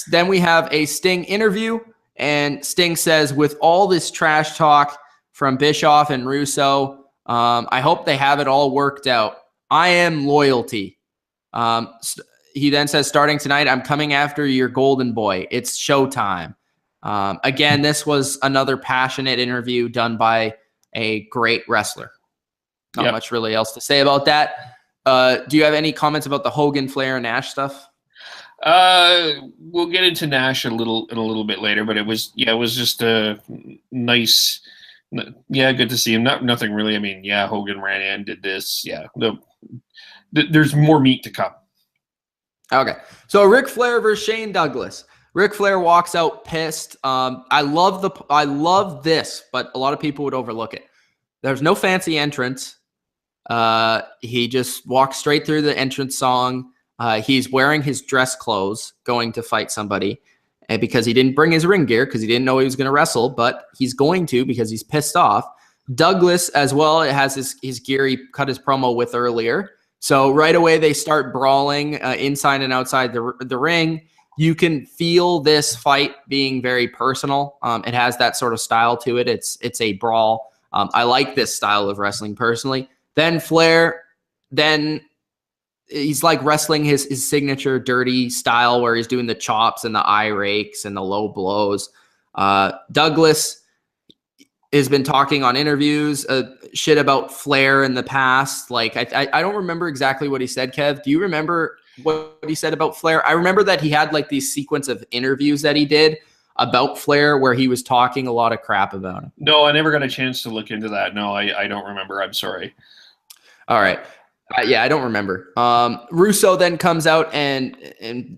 Then we have a Sting interview, and Sting says, with all this trash talk from Bischoff and Russo, I hope they have it all worked out. I am loyalty. He then says, starting tonight, I'm coming after your golden boy. It's showtime. Again, this was another passionate interview done by a great wrestler. Not much really else to say about that. Do you have any comments about the Hogan, Flair, and Nash stuff? We'll get into Nash in a little bit later, but it was just a nice, good to see him. Nothing really. I mean, Hogan ran in, did this. There's more meat to come. Okay, so Ric Flair versus Shane Douglas. Ric Flair walks out pissed. I love this, but a lot of people would overlook it. There's no fancy entrance. He just walks straight through the entrance song. He's wearing his dress clothes, going to fight somebody, and because he didn't bring his ring gear because he didn't know he was going to wrestle, but he's going to because he's pissed off. Douglas as well. It has his gear he cut his promo with earlier. So right away they start brawling inside and outside the ring. You can feel this fight being very personal. It has that sort of style to it. It's a brawl. I like this style of wrestling personally. Then Flair, he's like wrestling his signature dirty style where he's doing the chops and the eye rakes and the low blows. Douglas has been talking on interviews shit about Flair in the past. Like I don't remember exactly what he said, Kev. Do you remember what he said about Flair? I remember that he had like these sequence of interviews that he did about Flair where he was talking a lot of crap about him. No, I never got a chance to look into that. No, I don't remember. I'm sorry. All right. I don't remember. Russo then comes out and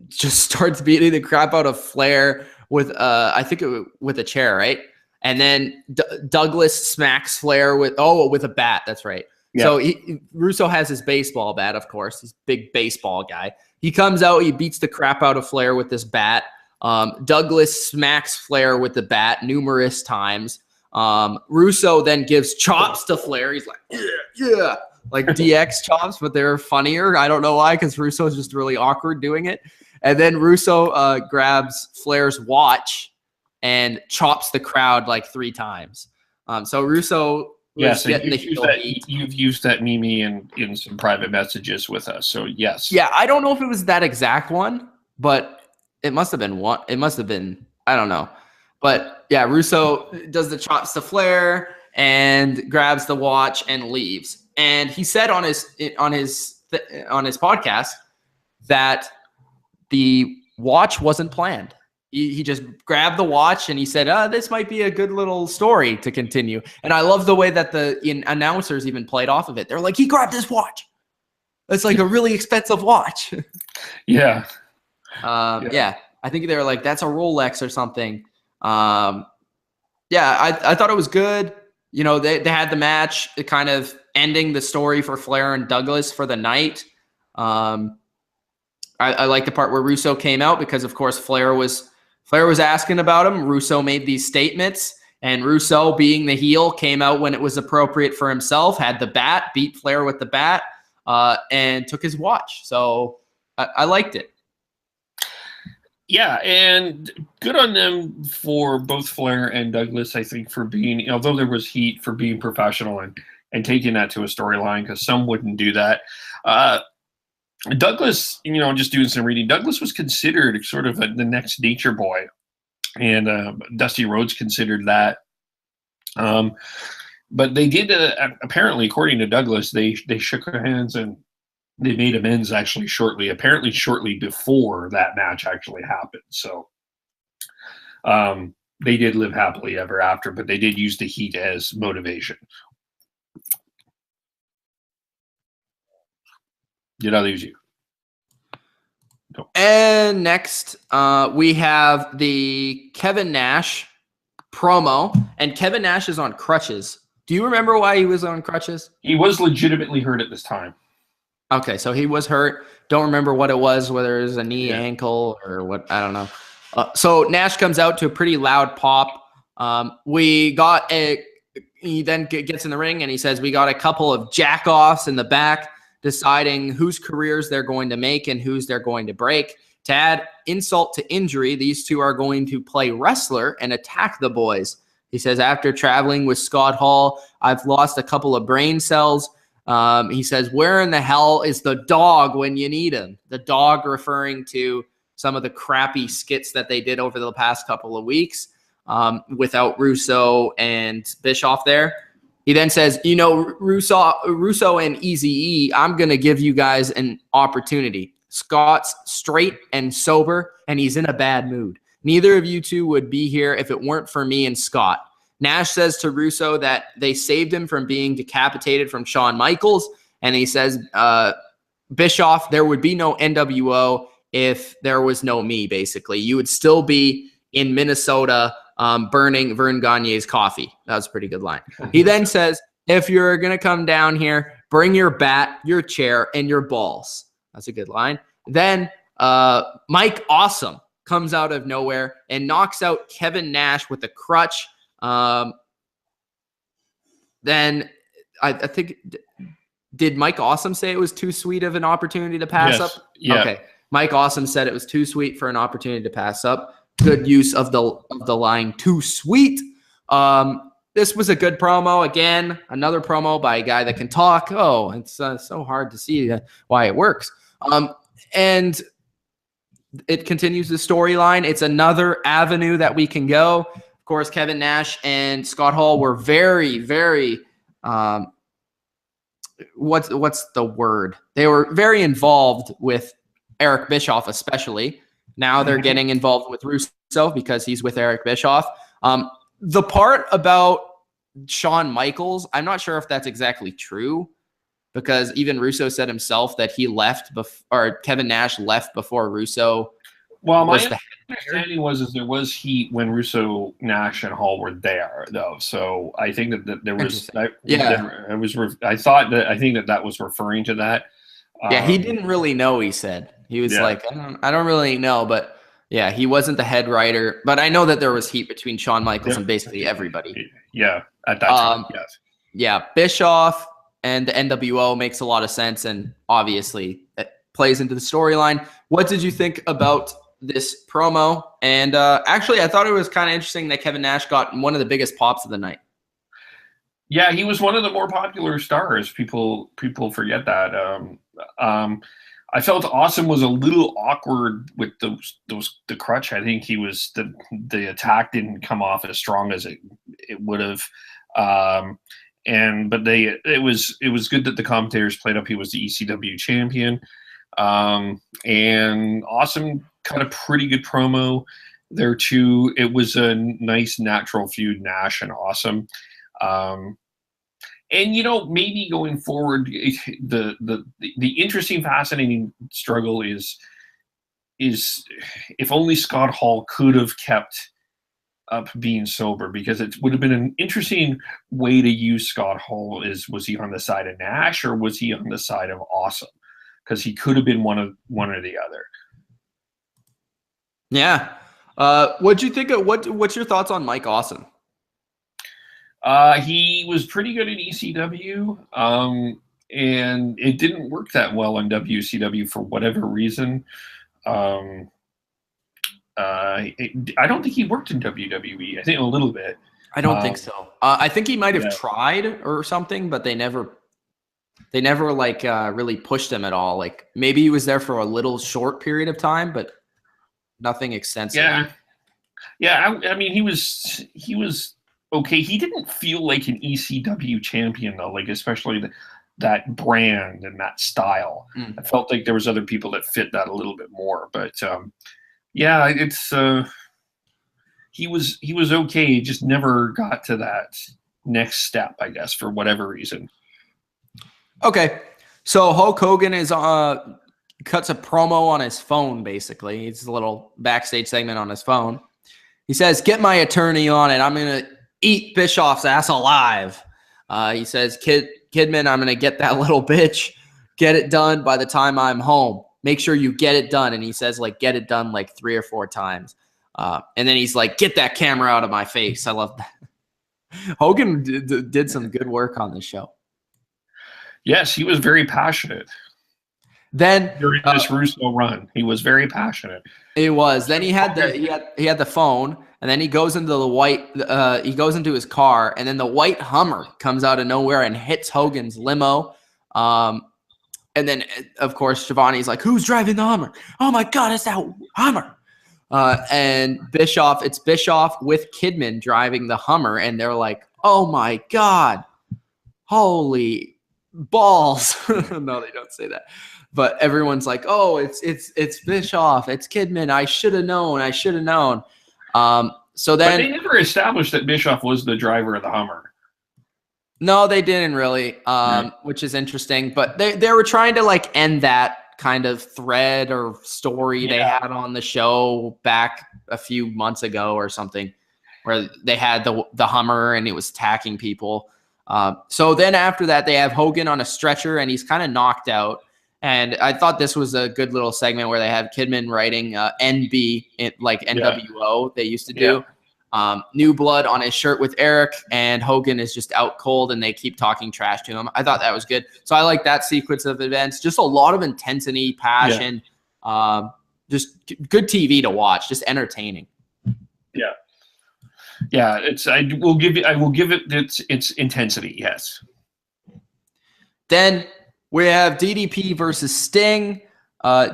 just starts beating the crap out of Flair with with a chair, right? And then Douglas smacks Flair with a bat. That's right. Yeah. So Russo has his baseball bat, of course. He's a big baseball guy. He comes out, he beats the crap out of Flair with this bat. Douglas smacks Flair with the bat numerous times. Russo then gives chops to Flair. He's like, yeah. Like DX chops, but they're funnier. I don't know why, because Russo is just really awkward doing it. And then Russo grabs Flair's watch and chops the crowd like 3 times. So Russo was getting the heel heat. You've used that meme in some private messages with us, so yes. Yeah, I don't know if it was that exact one, but it must have been one. It must have been, I don't know. But yeah, Russo does the chops to Flair and grabs the watch and leaves. And he said on his podcast that the watch wasn't planned. He just grabbed the watch and he said, this might be a good little story to continue. And I love the way that the announcers even played off of it. They're like, he grabbed his watch. It's like a really expensive watch. Yeah. Yeah. I think they were like, that's a Rolex or something. I thought it was good. You know, they had the match, it kind of ending the story for Flair and Douglas for the night. I like the part where Russo came out because, of course, Flair was asking about him. Russo made these statements, and Russo, being the heel, came out when it was appropriate for himself, had the bat, beat Flair with the bat, and took his watch. So I liked it. Yeah, and good on them for both Flair and Douglas, I think, for being, although there was heat, for being professional and taking that to a storyline, because some wouldn't do that. Douglas, just doing some reading, Douglas was considered sort of the next Nature Boy, and Dusty Rhodes considered that. But they did, apparently, according to Douglas, they shook hands and they made amends actually shortly before that match actually happened. So they did live happily ever after, but they did use the heat as motivation. Did I lose you? No. And next, we have the Kevin Nash promo, and Kevin Nash is on crutches. Do you remember why he was on crutches? He was legitimately hurt at this time. Okay, so he was hurt. Don't remember what it was, whether it was a knee, ankle, or what. I don't know. So Nash comes out to a pretty loud pop. He then gets in the ring and he says, we got a couple of jack-offs in the back deciding whose careers they're going to make and whose they're going to break. To add insult to injury, these two are going to play wrestler and attack the boys. He says, after traveling with Scott Hall, I've lost a couple of brain cells. He says, where in the hell is the dog when you need him? The dog referring to some of the crappy skits that they did over the past couple of weeks without Russo and Bischoff there. He then says, Russo and Eazy-E, I'm going to give you guys an opportunity. Scott's straight and sober, and he's in a bad mood. Neither of you two would be here if it weren't for me and Scott. Nash says to Russo that they saved him from being decapitated from Shawn Michaels, and he says, Bischoff, there would be no NWO if there was no me, basically. You would still be in Minnesota burning Vern Gagne's coffee. That was a pretty good line. He then says, if you're going to come down here, bring your bat, your chair, and your balls. That's a good line. Then Mike Awesome comes out of nowhere and knocks out Kevin Nash with a crutch. Then I think, did Mike Awesome say it was too sweet of an opportunity to pass up? Yeah. Okay. Mike Awesome said it was too sweet for an opportunity to pass up. Good use of the line too sweet. This was a good promo. Again, another promo by a guy that can talk. Oh, it's so hard to see why it works. And it continues the storyline. It's another avenue that we can go. Of course, Kevin Nash and Scott Hall were very, very what's the word? They were very involved with Eric Bischoff, especially. Now they're getting involved with Russo because he's with Eric Bischoff. The part about Shawn Michaels, I'm not sure if that's exactly true, because even Russo said himself that he left or Kevin Nash left before Russo. Well, my understanding was there was heat when Russo, Nash, and Hall were there, though. So I think that there was. I think that was referring to that. Yeah, he didn't really know. He said he was like, I don't really know, but yeah, he wasn't the head writer. But I know that there was heat between Shawn Michaels and basically everybody. Yeah, at that time, yes. Yeah, Bischoff and the NWO makes a lot of sense, and obviously it plays into the storyline. What did you think about this promo? And actually, I thought it was kind of interesting that Kevin Nash got one of the biggest pops of the night. Yeah, he was one of the more popular stars. People forget that. I felt Awesome was a little awkward with the crutch. I think he was the attack didn't come off as strong as it would have. But it was good that the commentators played up he was the ECW champion. And Awesome cut a pretty good promo there too. It was a nice natural feud, Nash and Awesome. And maybe going forward, the interesting, fascinating struggle is if only Scott Hall could have kept up being sober, because it would have been an interesting way to use Scott Hall. Was he on the side of Nash or was he on the side of Awesome? Because he could have been one or the other. Yeah. What'd you think of what's your thoughts on Mike Awesome? He was pretty good at ECW, and it didn't work that well in WCW for whatever reason. I don't think he worked in WWE. I think a little bit. I don't think so. I think he might have tried or something, but they never really pushed him at all. Like maybe he was there for a little short period of time, but nothing extensive. Yeah. I mean, he was okay. He didn't feel like an ECW champion though, like especially that brand and that style. I felt like there was other people that fit that a little bit more, but it's he was okay. He just never got to that next step, I guess, for whatever reason. Okay, so Hulk Hogan is cuts a promo on his phone, basically. It's a little backstage segment on his phone. He says, "Get my attorney on it. I'm going to eat Bischoff's ass alive." He says, Kidman, I'm going to get that little bitch. Get it done by the time I'm home. Make sure you get it done. And he says, like, get it done like 3 or 4 times. And then he's like, get that camera out of my face. I love that. Hogan did some good work on this show. Yes, he was very passionate. Then during this Russo run, he was very passionate. It was. Then he had the phone, and then he goes into the white. He goes into his car, and then the white Hummer comes out of nowhere and hits Hogan's limo. And then, of course, Shivani's like, "Who's driving the Hummer? Oh my God, it's that Hummer!" And it's Bischoff with Kidman driving the Hummer, and they're like, "Oh my God, holy balls!" No, they don't say that. But everyone's like, "Oh, it's Bischoff, it's Kidman. I should have known. I should have known." So then, but they never established that Bischoff was the driver of the Hummer. No, they didn't really, which is interesting. But they were trying to like end that kind of thread or story they had on the show back a few months ago or something, where they had the Hummer and it was attacking people. So then after that, they have Hogan on a stretcher and he's kind of knocked out. And I thought this was a good little segment where they have Kidman writing NB, like NWO they used to do. New blood on his shirt with Eric, and Hogan is just out cold, and they keep talking trash to him. I thought that was good. So I like that sequence of events. Just a lot of intensity, passion, just good TV to watch, just entertaining. Yeah. I will give it its intensity. Yes. Then we have DDP versus Sting.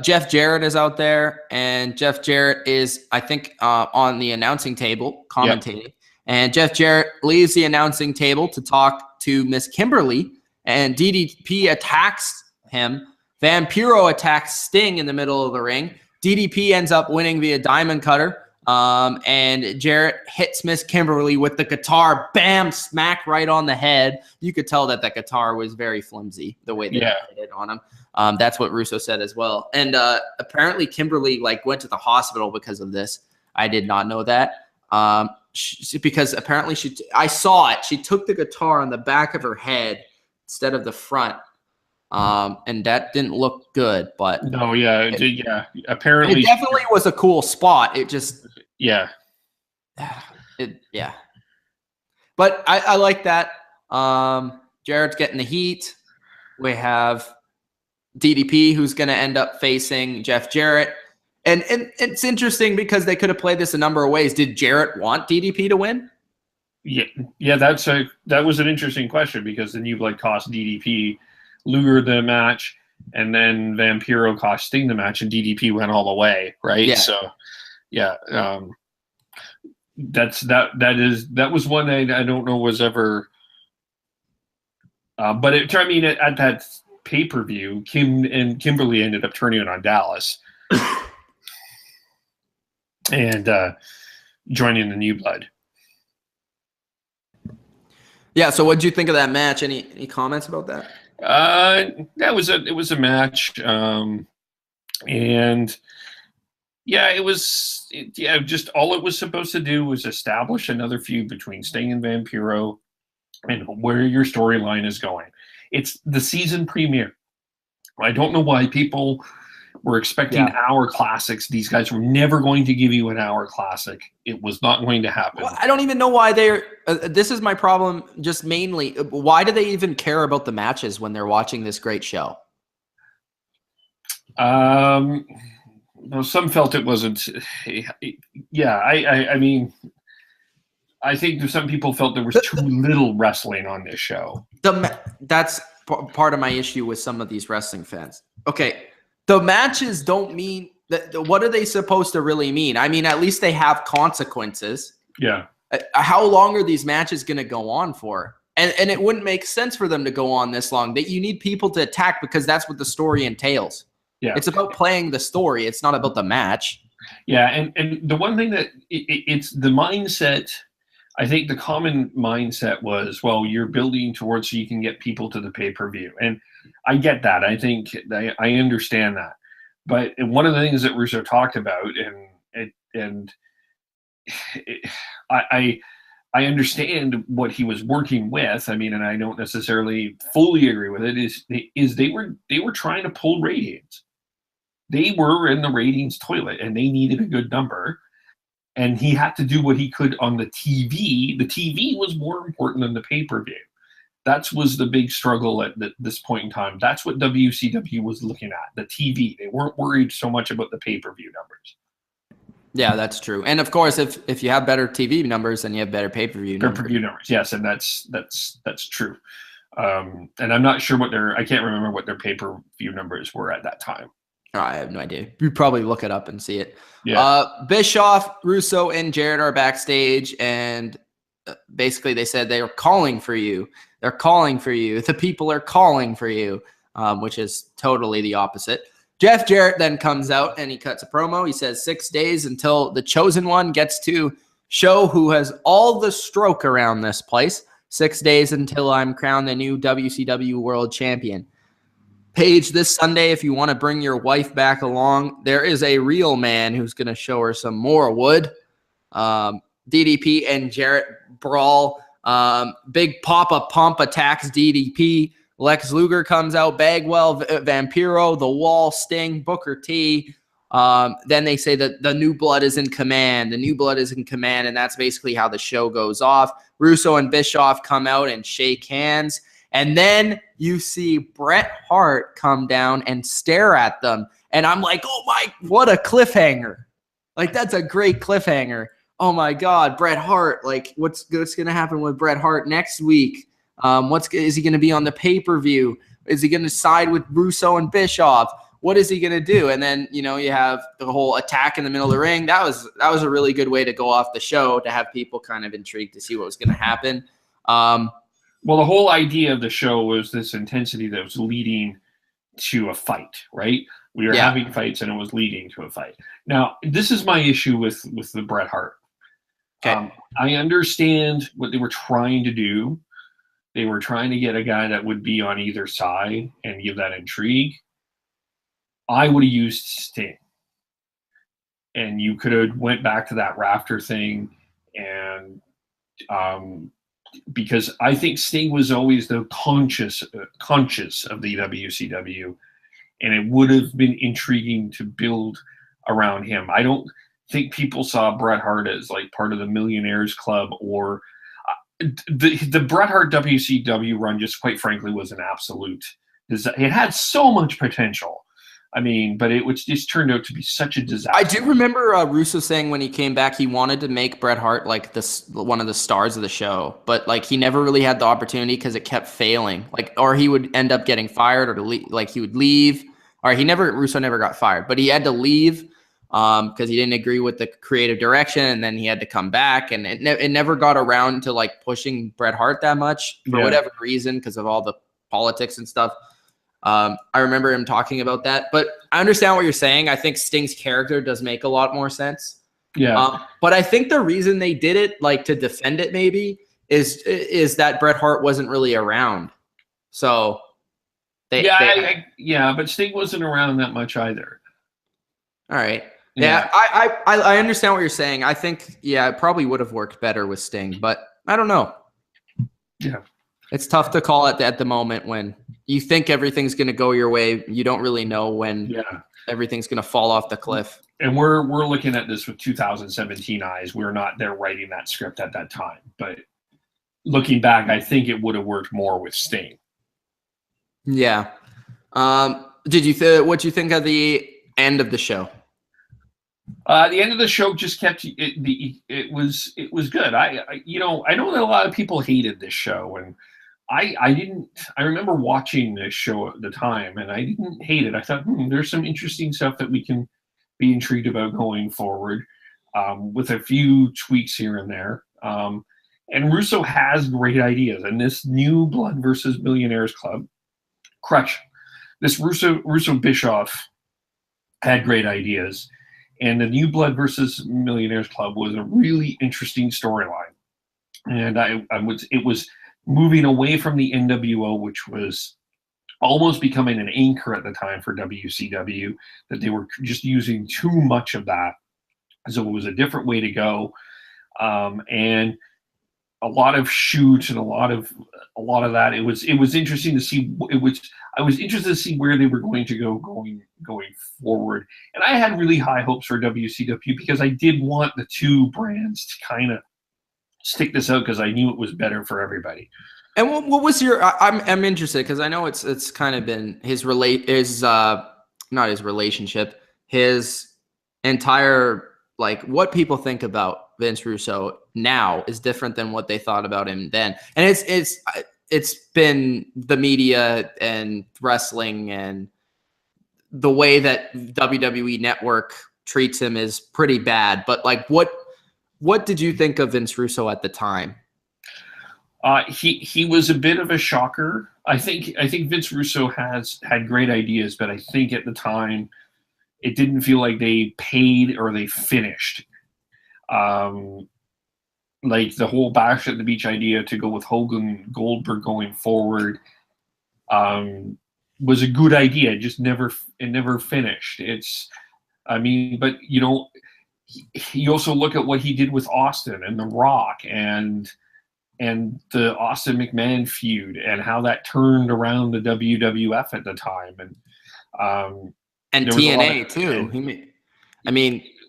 Jeff Jarrett is out there, and Jeff Jarrett is, I think, on the announcing table commentating. Yep. And Jeff Jarrett leaves the announcing table to talk to Miss Kimberly, and DDP attacks him. Vampiro attacks Sting in the middle of the ring. DDP ends up winning via Diamond Cutter, and Jarrett hits Miss Kimberly with the guitar. Bam! Smack right on the head. You could tell that guitar was very flimsy, the way they hit it on him. That's what Russo said as well. And apparently Kimberly went to the hospital because of this. I did not know that. Because apparently I saw it. She took the guitar on the back of her head instead of the front. And that didn't look good, but no, apparently it definitely was a cool spot. It just But I like that. Jarrett's getting the heat. We have DDP, who's going to end up facing Jeff Jarrett. And it's interesting because they could have played this a number of ways. Did Jarrett want DDP to win? Yeah, that was an interesting question, because then you cost DDP Luger the match, and then Vampiro cost Sting the match, and DDP went all the way, right? Yeah. So that was one I don't know was ever but at that pay-per-view, Kim and Kimberly ended up turning it on Dallas and joining the New Blood. Yeah, so what did you think of that match? Any comments about that? It was a match, and just all it was supposed to do was establish another feud between Sting and Vampiro and where your storyline is going. It's the season premiere. I don't know why people were expecting hour classics. These guys were never going to give you an hour classic. It was not going to happen. Well, I don't even know why they're this is my problem, just mainly. Why do they even care about the matches when they're watching this great show? Well, some felt it wasn't. I mean, I think some people felt there was too little wrestling on this show. That's part of my issue with some of these wrestling fans. Okay, the matches don't mean that. What are they supposed to really mean? I mean, at least they have consequences. Yeah. How long are these matches going to go on for? And it wouldn't make sense for them to go on this long. That you need people to attack, because that's what the story entails. Yeah. It's about playing the story. It's not about the match. Yeah, and the one thing that it's the mindset. I think the common mindset was, well, you're building towards so you can get people to the pay-per-view. And I get that. I think I understand that. But one of the things that Russo talked about, and I understand what he was working with. I mean, and I don't necessarily fully agree with it. Is they were trying to pull ratings. They were in the ratings toilet, and they needed a good number. And he had to do what he could on the TV. The TV was more important than the pay-per-view. That was the big struggle at this point in time. That's what WCW was looking at, the TV. They weren't worried so much about the pay-per-view numbers. Yeah, that's true. And of course, if you have better TV numbers, then you have better pay-per-view numbers. Pay-per-view numbers, yes, and that's true. And I'm not sure I can't remember what their pay-per-view numbers were at that time. Oh, I have no idea. You probably look it up and see it. Yeah. Bischoff, Russo, and Jarrett are backstage, and basically they said they were calling for you. They're calling for you. The people are calling for you, which is totally the opposite. Jeff Jarrett then comes out and he cuts a promo. He says 6 days until the chosen one gets to show who has all the stroke around this place. 6 days until I'm crowned the new WCW World Champion. Paige, this Sunday, if you want to bring your wife back along, there is a real man who's going to show her some more wood. DDP and Jarrett brawl. Big Papa Pump attacks DDP. Lex Luger comes out. Bagwell, Vampiro, The Wall, Sting, Booker T. Then they say that the new blood is in command. The new blood is in command, and that's basically how the show goes off. Russo and Bischoff come out and shake hands. And then you see Bret Hart come down and stare at them. And I'm like, oh my, what a cliffhanger. Like, that's a great cliffhanger. Oh my God, Bret Hart. Like, what's going to happen with Bret Hart next week? Is he going to be on the pay-per-view? Is he going to side with Russo and Bischoff? What is he going to do? And then, you have the whole attack in the middle of the ring. That was a really good way to go off the show, to have people kind of intrigued to see what was going to happen. Well, the whole idea of the show was this intensity that was leading to a fight, right? We were having fights, and it was leading to a fight. Now, this is my issue with the Bret Hart. Okay. I understand what they were trying to do. They were trying to get a guy that would be on either side and give that intrigue. I would have used Sting. And you could have went back to that rafter thing, and because I think Sting was always the conscious of the WCW, and it would have been intriguing to build around him. I don't think people saw Bret Hart as like part of the Millionaires Club, or the Bret Hart WCW run. Just quite frankly, was an absolute. It had so much potential. I mean, but it was just turned out to be such a disaster. I do remember Russo saying when he came back, he wanted to make Bret Hart like one of the stars of the show, but like he never really had the opportunity because it kept failing. Like, or he would end up getting fired, or he would leave. Or Russo never got fired, but he had to leave because he didn't agree with the creative direction, and then he had to come back, and it never got around to like pushing Bret Hart that much for whatever reason, because of all the politics and stuff. I remember him talking about that, but I understand what you're saying. I think Sting's character does make a lot more sense. Yeah. But I think the reason they did it, like to defend it maybe, is that Bret Hart wasn't really around. So but Sting wasn't around that much either. All right. Yeah, I understand what you're saying. I think, it probably would have worked better with Sting, but I don't know. Yeah. It's tough to call it at the moment when you think everything's going to go your way. You don't really know when everything's going to fall off the cliff. And we're looking at this with 2017 eyes. We're not there writing that script at that time. But looking back, I think it would have worked more with Sting. Yeah. What'd you think of the end of the show? The end of the show just kept it was good. I know that a lot of people hated this show, and I didn't. I remember watching this show at the time, and I didn't hate it. I thought, there's some interesting stuff that we can be intrigued about going forward, with a few tweaks here and there. And Russo has great ideas, and this new Blood versus Millionaires Club, this Russo Bischoff had great ideas. And the New Blood versus Millionaires Club was a really interesting storyline, and it was moving away from the NWO, which was almost becoming an anchor at the time for WCW, that they were just using too much of that. So it was a different way to go. And a lot of shoots and a lot of that. It was interesting to see. I was interested to see where they were going to go going forward. And I had really high hopes for WCW because I did want the two brands to kind of stick this out because I knew it was better for everybody. And what was your? I'm interested because I know it's kind of been his not his relationship, his entire, like, what people think about Vince Russo now is different than what they thought about him then. And it's been the media and wrestling and the way that WWE Network treats him is pretty bad. But like, what did you think of Vince Russo at the time? He was a bit of a shocker. I think Vince Russo had great ideas, but I think at the time it didn't feel like they paid or they finished. Like the whole Bash at the Beach idea to go with Hogan Goldberg going forward was a good idea. It never finished. But you also look at what he did with Austin and The Rock and the Austin McMahon feud and how that turned around the WWF at the time, and TNA too.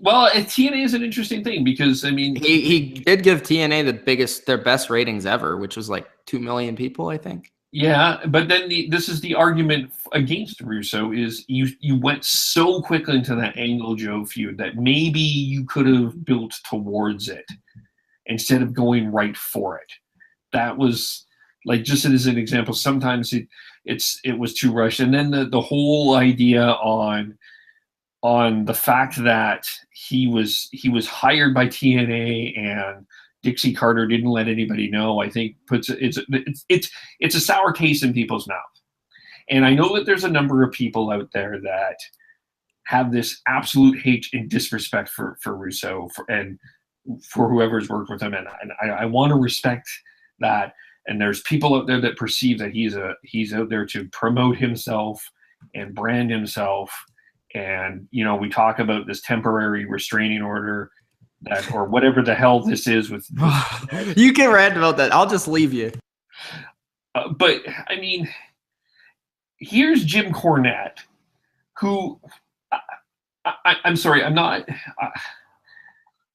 Well, TNA is an interesting thing because he did give TNA their best ratings ever, which was like 2 million people, I think. Yeah, but then this is the argument against Russo is you went so quickly into that Angle Joe feud that maybe you could have built towards it instead of going right for it. That was, like, just as an example, sometimes it was too rushed. And then the whole idea on the fact that he was hired by TNA and Dixie Carter didn't let anybody know, I think it's a sour taste in people's mouth. And I know that there's a number of people out there that have this absolute hate and disrespect for Russo and for whoever's worked with him. And I want to respect that. And there's people out there that perceive that he's out there to promote himself and brand himself. And, we talk about this temporary restraining order or whatever the hell this is with. You can rant about that. I'll just leave you. But here's Jim Cornette, who I'm sorry, I'm not.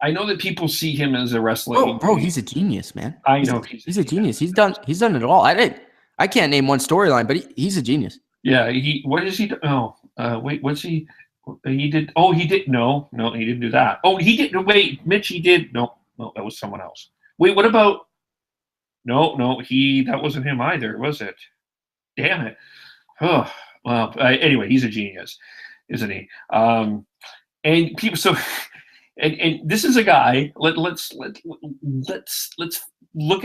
I know that people see him as a wrestler. Bro, he's a genius, man. I know he's a genius. He's done it all. I can't name one storyline, but he's a genius. Yeah, what does he do? Oh, wait, what's he? He did. Oh, he did. No, he didn't do that. Oh, he did. Wait, Mitch, he did. No, that was someone else. Wait, what about? No, that wasn't him either, was it? Damn it. Oh, well. Anyway, he's a genius, isn't he? And people. So, and this is a guy. Let's look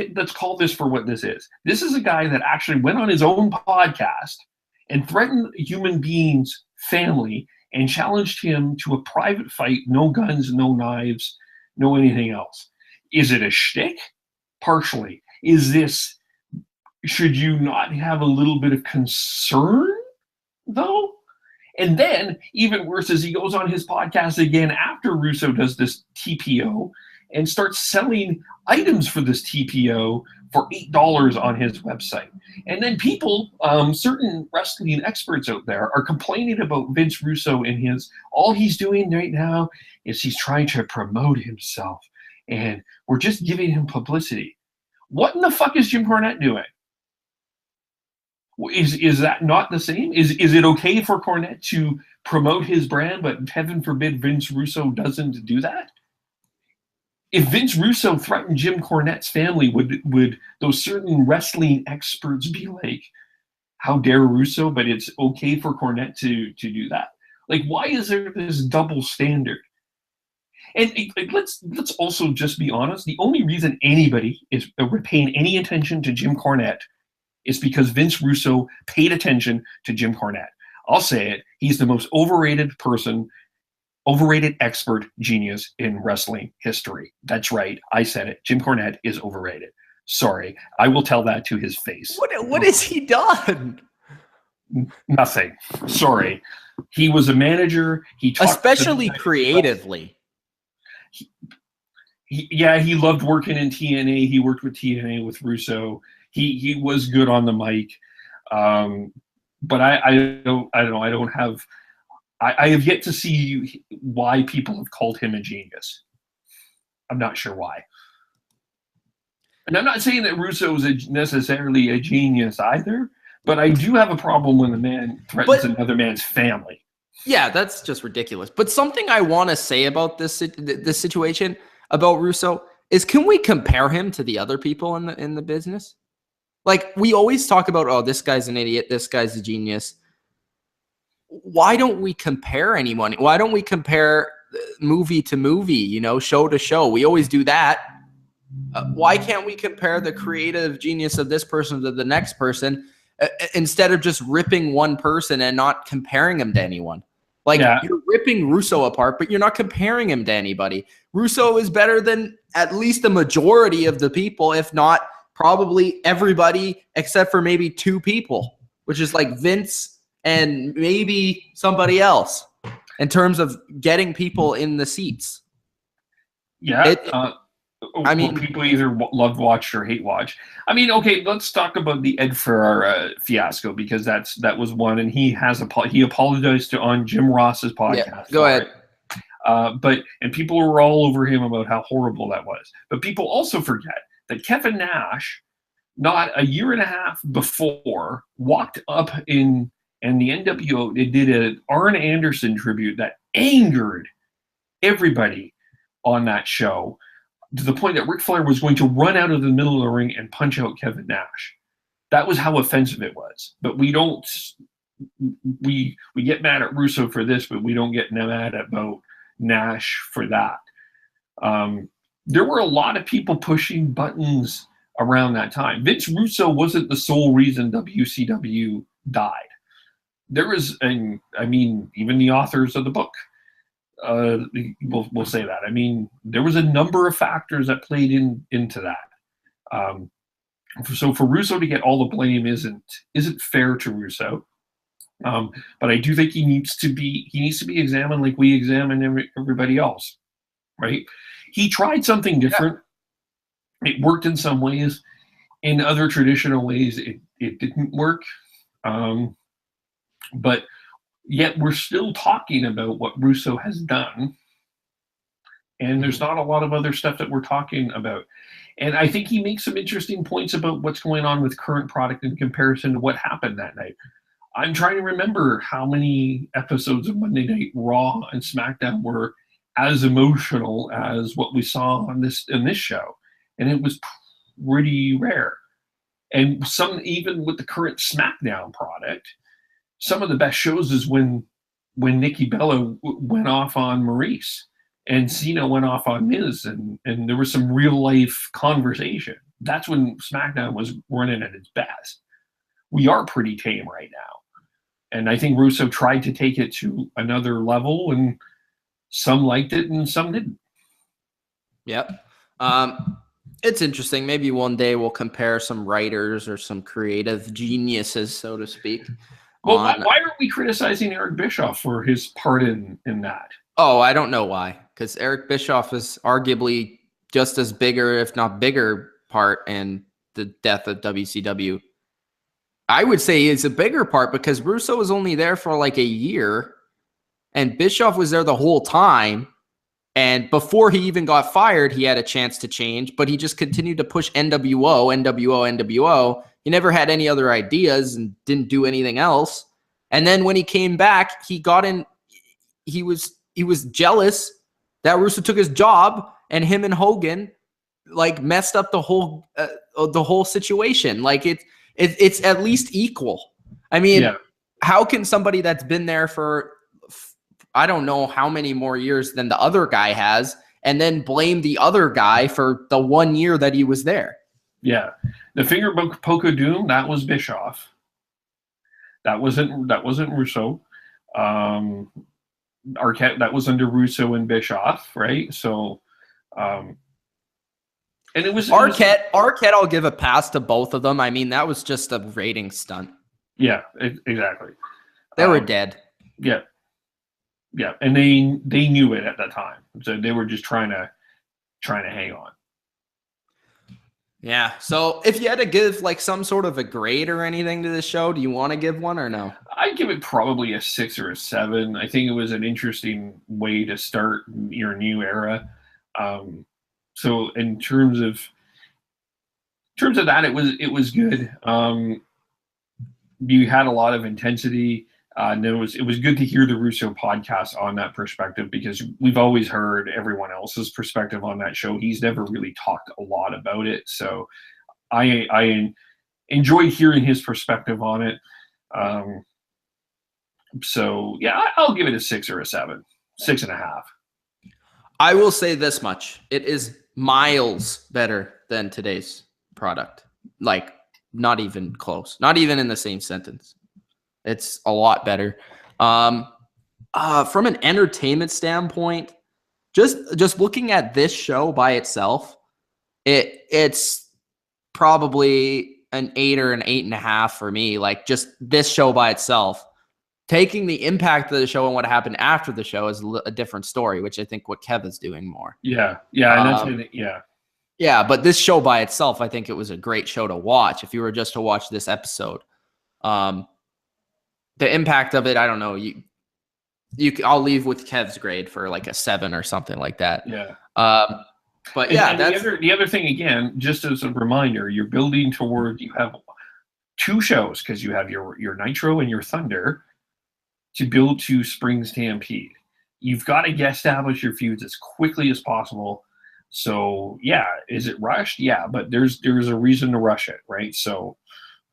at. Let's call this for what this is. This is a guy that actually went on his own podcast and threatened a human being's family and challenged him to a private fight, no guns, no knives, no anything else. Is it a shtick? Partially. Should you not have a little bit of concern, though? And then, even worse, is he goes on his podcast again after Russo does this TPO and starts selling items for this TPO for $8 on his website. And then people, certain wrestling experts out there are complaining about Vince Russo and all he's doing right now is he's trying to promote himself and we're just giving him publicity. What in the fuck is Jim Cornette doing? Is that not the same? Is it okay for Cornette to promote his brand, but heaven forbid Vince Russo doesn't do that? If Vince Russo threatened Jim Cornette's family, would those certain wrestling experts be like, how dare Russo, but it's okay for Cornette to do that? Like, why is there this double standard? And let's also just be honest. The only reason anybody is paying any attention to Jim Cornette is because Vince Russo paid attention to Jim Cornette. I'll say it. He's the most overrated expert genius in wrestling history. That's right. I said it. Jim Cornette is overrated. Sorry. I will tell that to his face. What has he done? Nothing. Sorry. He was a manager. He talked especially creatively. He loved working in TNA. He worked with TNA with Russo. He was good on the mic. But I don't have. I have yet to see why people have called him a genius. I'm not sure why. And I'm not saying that Russo is necessarily a genius either, but I do have a problem when a man threatens another man's family. Yeah, that's just ridiculous. But something I want to say about this situation about Russo is, can we compare him to the other people in the business? Like, we always talk about, oh, this guy's an idiot, this guy's a genius. Why don't we compare anyone? Why don't we compare movie to movie, show to show? We always do that. Why can't we compare the creative genius of this person to the next person instead of just ripping one person and not comparing him to anyone? Like, you're ripping Russo apart, but you're not comparing him to anybody. Russo is better than at least the majority of the people, if not probably everybody except for maybe two people, which is like Vince and maybe somebody else in terms of getting people in the seats. Yeah. People either love watch or hate watch. I mean, okay, let's talk about the Ed Ferrara fiasco, because that was one, and he apologized on Jim Ross's podcast. Yeah, go ahead. And people were all over him about how horrible that was. But people also forget that Kevin Nash, not a year and a half before, walked up and the NWO, they did an Arn Anderson tribute that angered everybody on that show, to the point that Ric Flair was going to run out of the middle of the ring and punch out Kevin Nash. That was how offensive it was. But we get mad at Russo for this, but we don't get mad about Nash for that. There were a lot of people pushing buttons around that time. Vince Russo wasn't the sole reason WCW died. There was, even the authors of the book, we'll say that. I mean, there was a number of factors that played into that. So for Russo to get all the blame isn't fair to Russo. But I do think he needs to be examined like we examine everybody else, right? He tried something different. Yeah. It worked in some ways. In other traditional ways, it didn't work. But yet we're still talking about what Russo has done. And there's not a lot of other stuff that we're talking about. And I think he makes some interesting points about what's going on with current product in comparison to what happened that night. I'm trying to remember how many episodes of Monday Night Raw and SmackDown were as emotional as what we saw in this show. And it was pretty rare. And even with the current SmackDown product, some of the best shows is when Nikki Bella went off on Maurice and Cena went off on Miz, and there was some real life conversation. That's when SmackDown was running at its best. We are pretty tame right now. And I think Russo tried to take it to another level, and some liked it and some didn't. Yep. It's interesting. Maybe one day we'll compare some writers or some creative geniuses, so to speak. Well, why aren't we criticizing Eric Bischoff for his part in that? Oh, I don't know why. Because Eric Bischoff is arguably just as bigger, if not bigger, part in the death of WCW. I would say he's a bigger part because Russo was only there for like a year, and Bischoff was there the whole time. And before he even got fired, he had a chance to change, but he just continued to push NWO. He never had any other ideas and didn't do anything else. And then when he came back, he was jealous that Russo took his job, and him and Hogan like messed up the whole situation. Like it's at least equal. I mean, How can somebody that's been there for I don't know how many more years than the other guy has, and then blame the other guy for the 1 year that he was there? Yeah. The finger poke of doom, that was Bischoff. That wasn't Russo. Arquette, that was under Russo and Bischoff, right? So and it was Arquette, I'll give a pass to both of them. I mean, that was just a rating stunt. Yeah, exactly. They were dead. Yeah. Yeah, and they knew it at that time, so they were just trying to hang on. Yeah. So if you had to give like some sort of a grade or anything to this show, do you want to give one or no? I'd give it probably a 6 or a 7. I think it was an interesting way to start your new era. So in terms of that, it was good. You had a lot of intensity. And it was good to hear the Russo podcast on that perspective, because we've always heard everyone else's perspective on that show. He's never really talked a lot about it, so I enjoyed hearing his perspective on it. So yeah, I'll give it a 6 or a 7, 6.5. I will say this much: it is miles better than today's product. Like, not even close, not even in the same sentence. It's a lot better. From an entertainment standpoint, just looking at this show by itself, it's probably an 8 or an 8.5 for me. Like, just this show by itself. Taking the impact of the show and what happened after the show is a different story, which I think what Kev is doing more. Yeah, and that's yeah. Yeah, but this show by itself, I think it was a great show to watch. If you were just to watch this episode, the impact of it, I don't know. I'll leave with Kev's grade for like a 7 or something like that. Yeah. But yeah, and the other thing, again, just as a reminder, you're building toward, you have 2 shows, because you have your Nitro and your Thunder to build to Spring Stampede. You've got to establish your feuds as quickly as possible. So yeah, is it rushed? Yeah, but there's a reason to rush it, right? So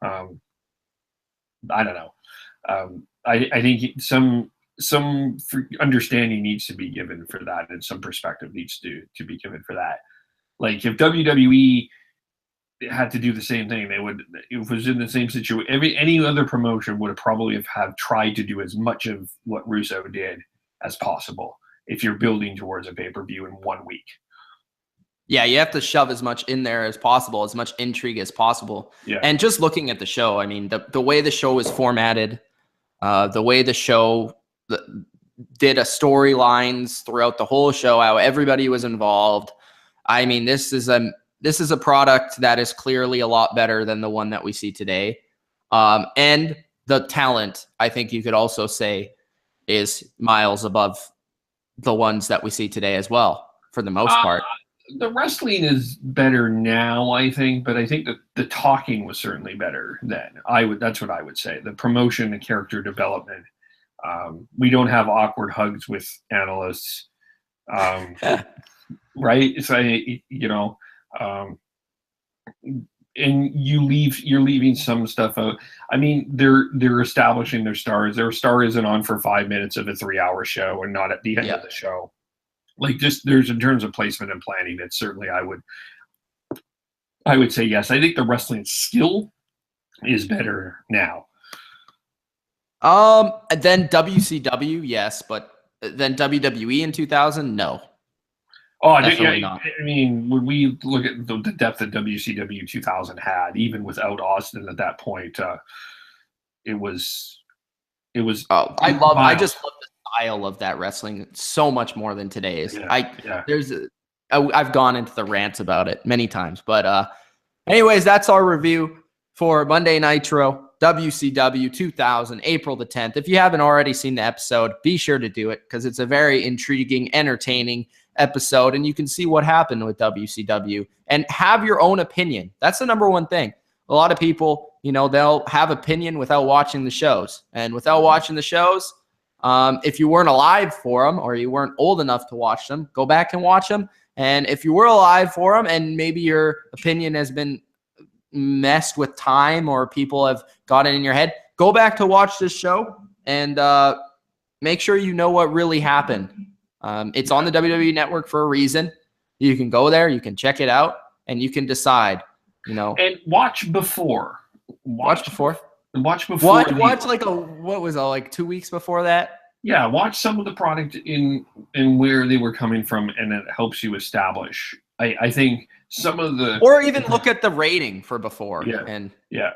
I don't know. I think some understanding needs to be given for that, and some perspective needs to be given for that. Like, if WWE had to do the same thing, they would, if it was in the same situation, any other promotion would probably have tried to do as much of what Russo did as possible if you're building towards a pay-per-view in 1 week. Yeah, you have to shove as much in there as possible, as much intrigue as possible. Yeah. And just looking at the show, I mean, the way the show is formatted, the way the show did a storylines throughout the whole show, how everybody was involved. I mean, this is a product that is clearly a lot better than the one that we see today. And the talent, I think you could also say, is miles above the ones that we see today as well, for the most part. The wrestling is better now, I think, but I think that the talking was certainly better then. That's what I would say. The promotion and character development. We don't have awkward hugs with analysts, right? So and you're leaving some stuff out. I mean, they're establishing their stars. Their star isn't on for 5 minutes of a 3-hour show and not at the end of the show. Like, just there's, in terms of placement and planning, it's certainly, I would say yes. I think the wrestling skill is better now. Then WCW, yes, but then WWE in 2000, no. Oh, definitely not. I mean, when we look at the depth that WCW 2000 had, even without Austin at that point, it was. Oh, I just love the style of that wrestling so much more than today's. I've gone into the rants about it many times, but anyways, that's our review for Monday Nitro, WCW 2000, April the 10th. If you haven't already seen the episode, be sure to do it, because it's a very intriguing, entertaining episode, and you can see what happened with WCW and have your own opinion. That's the number one thing. A lot of people, they'll have opinion without watching the shows, and without watching the shows, if you weren't alive for them or you weren't old enough to watch them, go back and watch them. And if you were alive for them and maybe your opinion has been messed with time or people have gotten in your head, go back to watch this show and make sure you know what really happened. It's on the WWE Network for a reason. You can go there, you can check it out, and you can decide, And watch before. Watch before. Watch before. Watch like 2 weeks before that? Yeah, watch some of the product in where they were coming from, and it helps you establish. I think some of the... Or even look at the rating for before. Yeah. And, yeah.